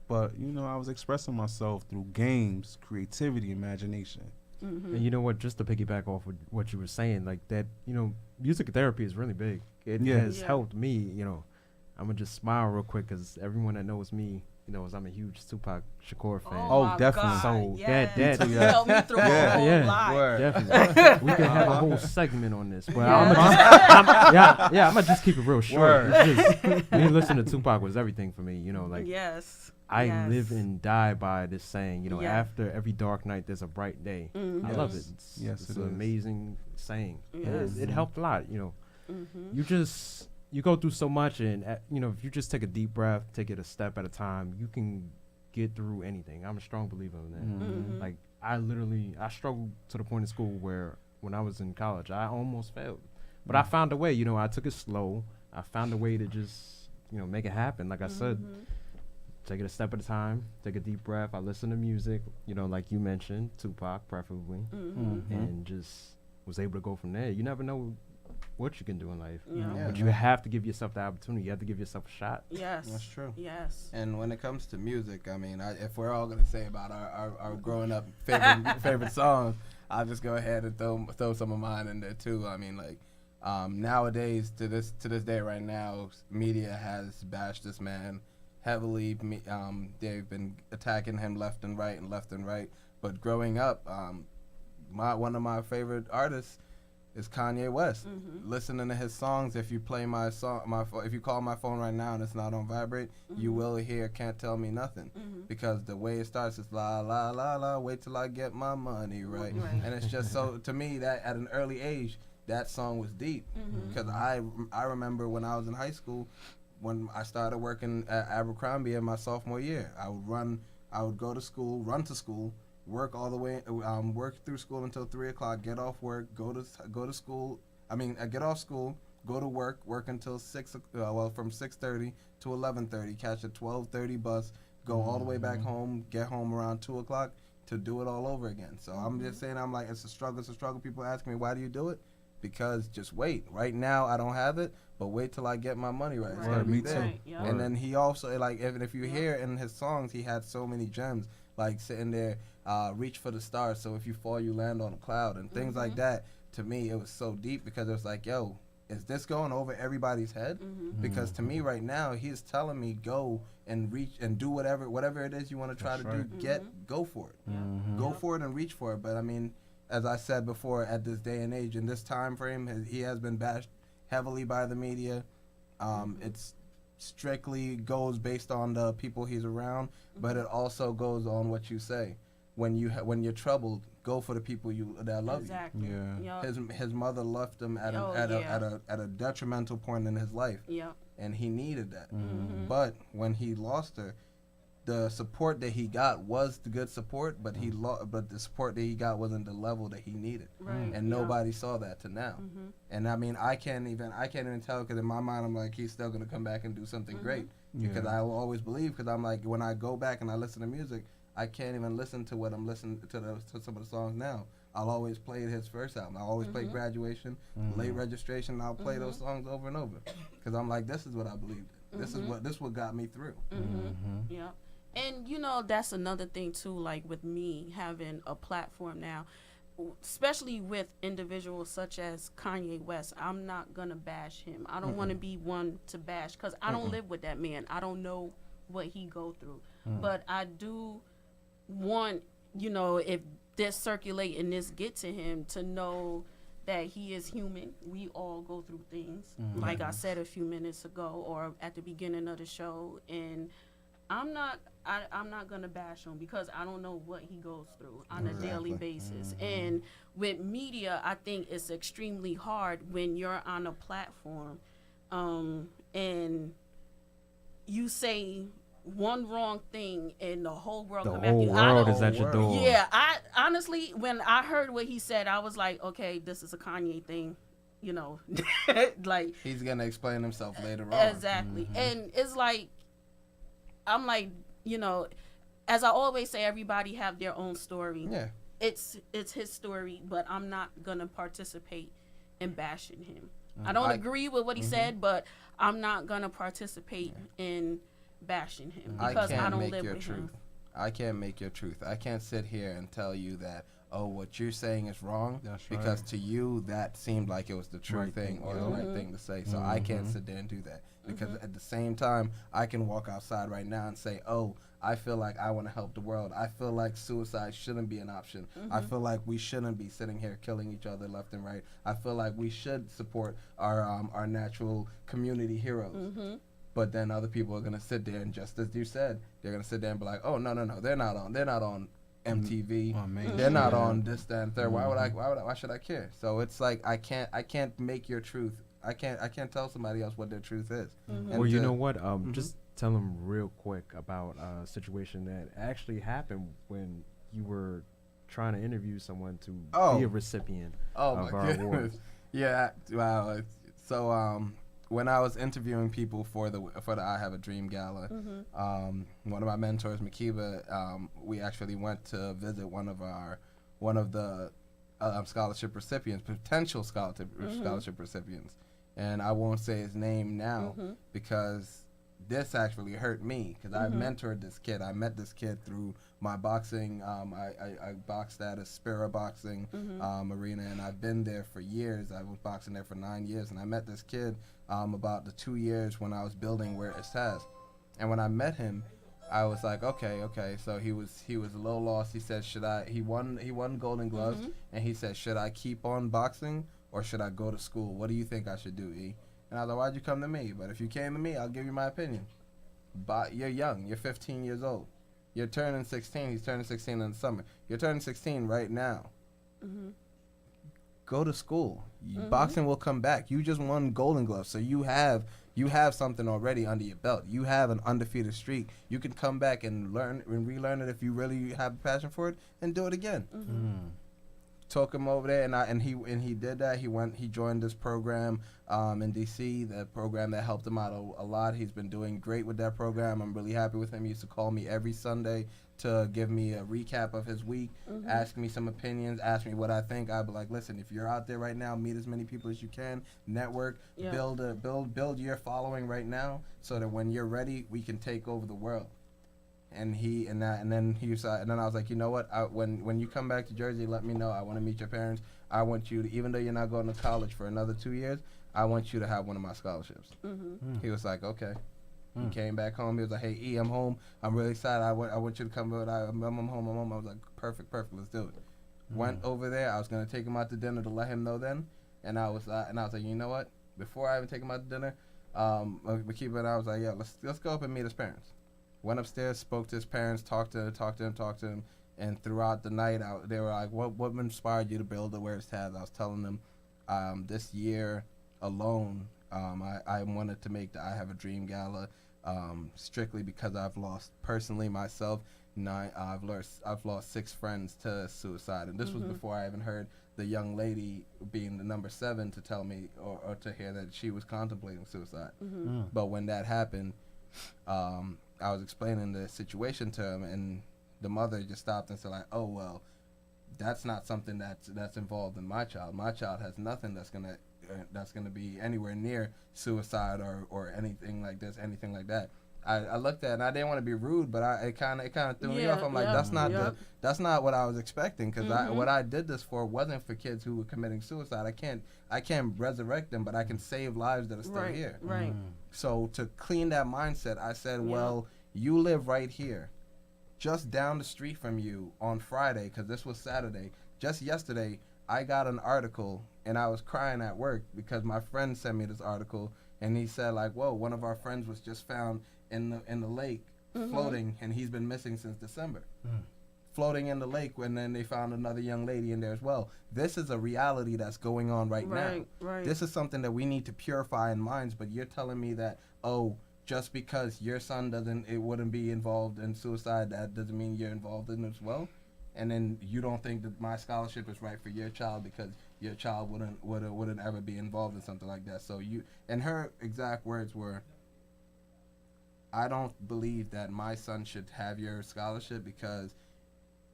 But you know, I was expressing myself through games, creativity, imagination. And you know what, just to piggyback off of what you were saying, like that, you know, music therapy is really big. It has helped me, you know. I'm gonna just smile real quick because everyone that knows me, you know, I'm a huge Tupac Shakur fan. Oh, definitely. God, So yes. that You helped me through a whole lot. definitely. We can have a whole segment on this, but I'm gonna just keep it real short. It's just, me listening to Tupac was everything for me. You know, like I live and die by this saying. You know, after every dark night, there's a bright day. I love it. It's an amazing saying. It helped a lot. You know, you go through so much, and you know, if you just take a deep breath, take it a step at a time, you can get through anything. I'm a strong believer in that. Like I struggled to the point in school where when I was in college, I almost failed, but I found a way. You know, I took it slow. I found a way to just, you know, make it happen. Like I said, take it a step at a time. Take a deep breath. I listen to music. You know, like you mentioned, Tupac preferably, and just was able to go from there. You never know what you can do in life, but you have to give yourself the opportunity. You have to give yourself a shot. Yes, that's true. Yes. And when it comes to music, I mean, if we're all gonna say about our growing up favorite songs, I'll just go ahead and throw some of mine in there too. I mean, like nowadays to this day right now, media has bashed this man heavily. They've been attacking him left and right. But growing up, one of my favorite artists is Kanye West. Listening to his songs, if you play my song, if you call my phone right now and it's not on vibrate, you will hear "Can't Tell Me Nothing," because the way it starts is la la la la, wait till I get my money right, and it's just so, to me, that at an early age, that song was deep, because I remember when I was in high school, when I started working at Abercrombie in my sophomore year, I would go to school, run to school, work all the way, work through school until 3 o'clock, get off work, go to school. I mean, I get off school, go to work until from 6:30 to 11:30, catch a 12:30 bus, go all the way back home, get home around 2 o'clock to do it all over again. So I'm just saying, I'm like, it's a struggle. People ask me, why do you do it? Because just wait. Right now, I don't have it, but wait till I get my money right. It's gonna be there. And then he also, like, if you hear in his songs, he had so many gems, like sitting there, reach for the stars, so if you fall, you land on a cloud, and things like that. To me, it was so deep because it was like, yo, is this going over everybody's head? Because to me right now, he's telling me go and reach and do whatever it is you want to try to do. Go for it. Go for it and reach for it. But I mean, as I said before, at this day and age, in this time frame, he has been bashed heavily by the media. It's strictly goes based on the people he's around, but it also goes on what you say. When you're troubled, go for the people that love you. Yeah. His mother left him at a detrimental point in his life. Yeah. And he needed that. But when he lost her, the support that he got was the good support, but but the support that he got wasn't the level that he needed. Right. And nobody saw that to now. And I mean, I can't even tell, because in my mind I'm like, he's still gonna come back and do something great, because I will always believe, because I'm like, when I go back and I listen to music, I can't even listen to what I'm listening to some of the songs now. I'll always play his first album. I'll always play Graduation, Late Registration. I'll play those songs over and over, because I'm like, this is what I believed in. This is what got me through. Yeah. And, you know, that's another thing, too, like with me having a platform now, especially with individuals such as Kanye West. I'm not going to bash him. I don't want to be one to bash, because I don't live with that man. I don't know what he go through. But I do want, you know, if this circulate and this get to him to know that he is human. We all go through things, like I said a few minutes ago or at the beginning of the show, and I'm not gonna bash him because I don't know what he goes through on a daily basis. And with media, I think it's extremely hard when you're on a platform, and you say one wrong thing and the whole world The come after whole you. world is at your door. Yeah, I honestly, when I heard what he said, I was like, okay, this is a Kanye thing, you know, like He's gonna explain himself later on. exactly. And it's like, I'm like, you know, as I always say, everybody have their own story. Yeah. It's his story, but I'm not gonna participate in bashing him. I don't agree with what he said, but I'm not gonna participate in bashing him because I don't live with him. I can't make your truth. I can't sit here and tell you that, oh, what you're saying is wrong, That's because right. to you that seemed like it was the true Right thing thing, or the yeah. right thing to say. So I can't sit there and do that, because at the same time, I can walk outside right now and say, oh, I feel like I want to help the world. I feel like suicide shouldn't be an option. I feel like we shouldn't be sitting here killing each other left and right. I feel like we should support our natural community heroes. But then other people are gonna sit there and, just as you said, they're gonna sit there and be like, oh, no, they're not on MTV. They're not on this, that, and third. Why should I care? So it's like I can't make your truth. I can't tell somebody else what their truth is. Or you know what? Just tell them real quick about a situation that actually happened when you were trying to interview someone to be a recipient of our awards. Yeah. Wow. So when I was interviewing people for the I Have a Dream Gala, one of my mentors, Makiba, we actually went to visit one of the scholarship recipients, potential scholarship recipients, and I won't say his name now because this actually hurt me, because I mentored this kid. I met this kid through my boxing. I boxed at a Spira boxing arena, and I've been there for years. I was boxing there for 9 years, and I met this kid about the 2 years when I was building where it's has. And when I met him, I was like, okay. So he was a little lost. He said, he won Golden Gloves, and he said, should I keep on boxing or should I go to school? What do you think I should do, E? And I was like, why'd you come to me? But if you came to me, I'll give you my opinion. But you're young. You're 15 years old. You're turning 16. He's turning 16 in the summer. You're turning 16 right now. Go to school. Boxing will come back. You just won Golden Gloves, so you have something already under your belt. You have an undefeated streak. You can come back and learn and relearn it if you really have a passion for it, and do it again. Took him over there, and he did that. He joined this program in DC, that program that helped him out a lot. He's been doing great with that program. I'm really happy with him. He used to call me every Sunday to give me a recap of his week, ask me some opinions, ask me what I think. I'd be like, listen, if you're out there right now, meet as many people as you can, network, build your following right now, so that when you're ready, we can take over the world. And then I was like, you know what? When you come back to Jersey, let me know. I want to meet your parents. I want you to, even though you're not going to college for another 2 years, I want you to have one of my scholarships. He was like, okay. He came back home. He was like, hey, E, I'm home. I'm really excited. I want you to come over. I'm home. I was like, perfect. Let's do it. Went over there. I was gonna take him out to dinner to let him know then, and I was like, you know what? Before I even take him out to dinner, Makiba and I was like, yeah, let's go up and meet his parents. Went upstairs, spoke to his parents, talked to him, and throughout the night, they were like, what inspired you to build the Where It's Tabs? I was telling them, this year alone, I wanted to make the I Have a Dream Gala, strictly because I've lost, personally myself, I've lost 6 friends to suicide, and this was before I even heard the young lady being the number 7 to tell me or to hear that she was contemplating suicide. But when that happened, I was explaining the situation to him, and the mother just stopped and said, like, oh, well, that's not something that's involved in my child. My child has nothing that's gonna be anywhere near suicide or anything like this, anything like that. I looked at it, and I didn't want to be rude, but it kind of threw me off. I'm like, that's not what I was expecting, because what I did this for wasn't for kids who were committing suicide. I can't resurrect them, but I can save lives that are still here. Right. So to clean that mindset, I said, well, you live right here. just down the street from you on Friday, because this was Saturday, just yesterday, I got an article, and I was crying at work because my friend sent me this article, and he said, like, whoa, one of our friends was just found in the lake floating, and he's been missing since December. Floating in the lake, and then they found another young lady in there as well. This is a reality that's going on right now. Right. This is something that we need to purify in minds, but you're telling me that, oh, just because your son wouldn't be involved in suicide, that doesn't mean you're involved in it as well? And then you don't think that my scholarship is right for your child because your child wouldn't ever be involved in something like that. So and her exact words were, I don't believe that my son should have your scholarship, because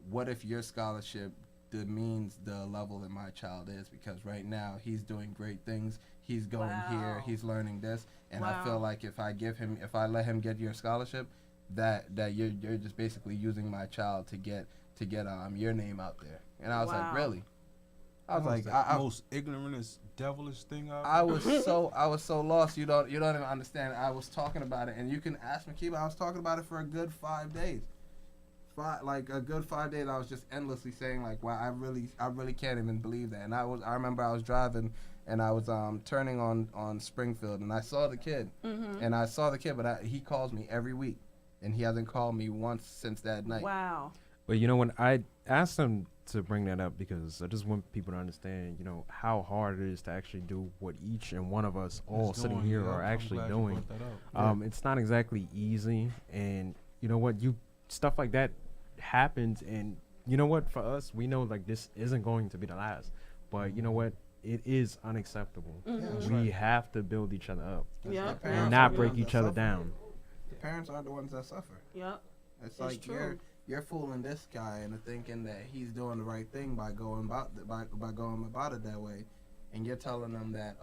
what if your scholarship demeans the level that my child is? Because right now he's doing great things. He's going here. He's learning this, and I feel like if I let him get your scholarship, that you're just basically using my child to get your name out there. And I was like, really? I was like, the most ignorant, devilish thing I was so lost. You don't even understand. I was talking about it, and you can ask Makiba. I was talking about it for a good 5 days. A good 5 days, I was just endlessly saying, like, wow, I really can't even believe that. And I remember I was driving, and I was turning on Springfield, and I saw the kid, but he calls me every week, and he hasn't called me once since that night. Wow. But when I asked him to bring that up, because I just want people to understand, how hard it is to actually do what each and one of us all sitting here are actually doing. It's not exactly easy, and stuff like that happens, and for us, we know like this isn't going to be the last, but it is unacceptable. We have to build each other up and not break each other down. The parents are the ones that suffer. Yep. It's like true. You're fooling this guy into thinking that he's doing the right thing by going about it that way, and you're telling him that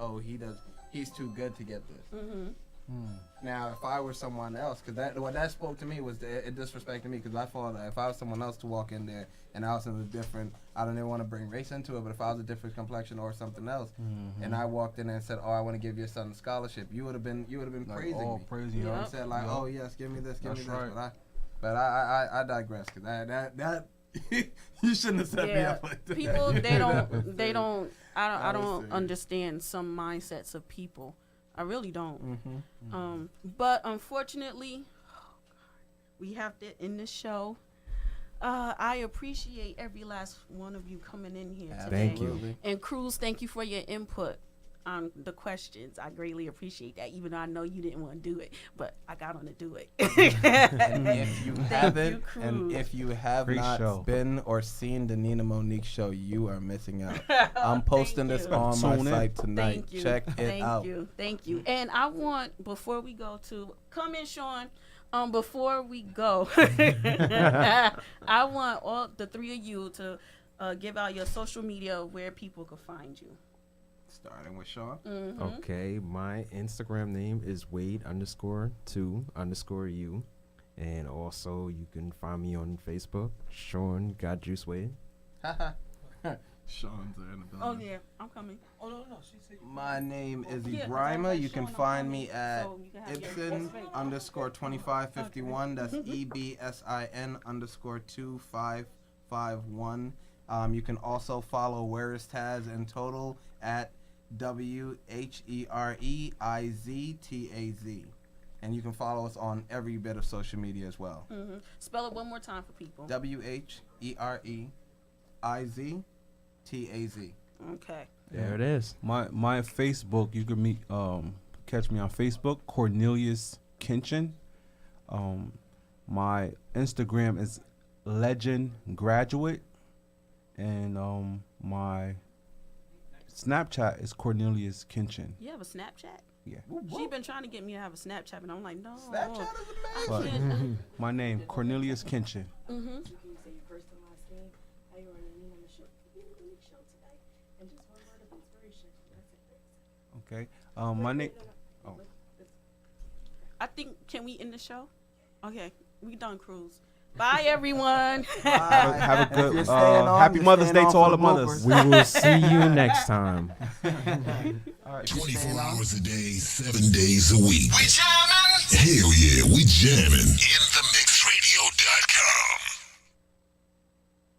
he's too good to get this. Now, if I were someone else, because what that spoke to me was it disrespected me, because I thought that if I was someone else to walk in there and I was in a different, I don't even want to bring race into it, but if I was a different complexion or something else, and I walked in there and said, "Oh, I want to give your son a scholarship," you would have been like, praising me. Praising you. You said like, "Oh yes, give me this, give me this." Right. But I digress, because that you shouldn't have set me up like that. People they don't I don't understand some mindsets of people. I really don't. But unfortunately, we have to end the show. I appreciate every last one of you coming in here today. Thank you. And Cruz, thank you for your input on the questions. I greatly appreciate that, even though I know you didn't want to do it, but I got on to do it. And if you haven't, and if you have not been or seen the Nina Monique show, you are missing out. I'm posting this on my site tonight. Check it out. Thank you. And I want, before we go to, come in, Sean. Before we go, I want all the three of you to give out your social media where people can find you. Starting with Sean. Okay, my Instagram name is Wade_2_U, and also you can find me on Facebook, Sean Got Juice Wade. Sean's there in the building. Oh yeah, I'm coming. Oh no, she said. My name is Ebrima. You can find me at Ibsen_2551. That's EBSIN_2551. You can also follow Where Is Taz in total at WHEREIZTAZ. And you can follow us on every bit of social media as well. Spell it one more time for people. WHEREIZTAZ. Okay. There it is. My Facebook, you can catch me on Facebook, Cornelius Kinchen. My Instagram is Legend Graduate, and my Snapchat is Cornelius Kinchen. You have a Snapchat? Yeah. She been trying to get me to have a Snapchat, and I'm like, no. Snapchat is I amazing. can't. My name, Cornelius Kinchen. Okay. My name. Oh. I think, can we end the show? Okay, we done, Cruz. Bye, everyone. Have a good Happy Mother's Day to all the mothers. We will see you next time. All right, 24 hours a day, 7 days a week. We jamming? Hell yeah, we jamming. In the mix.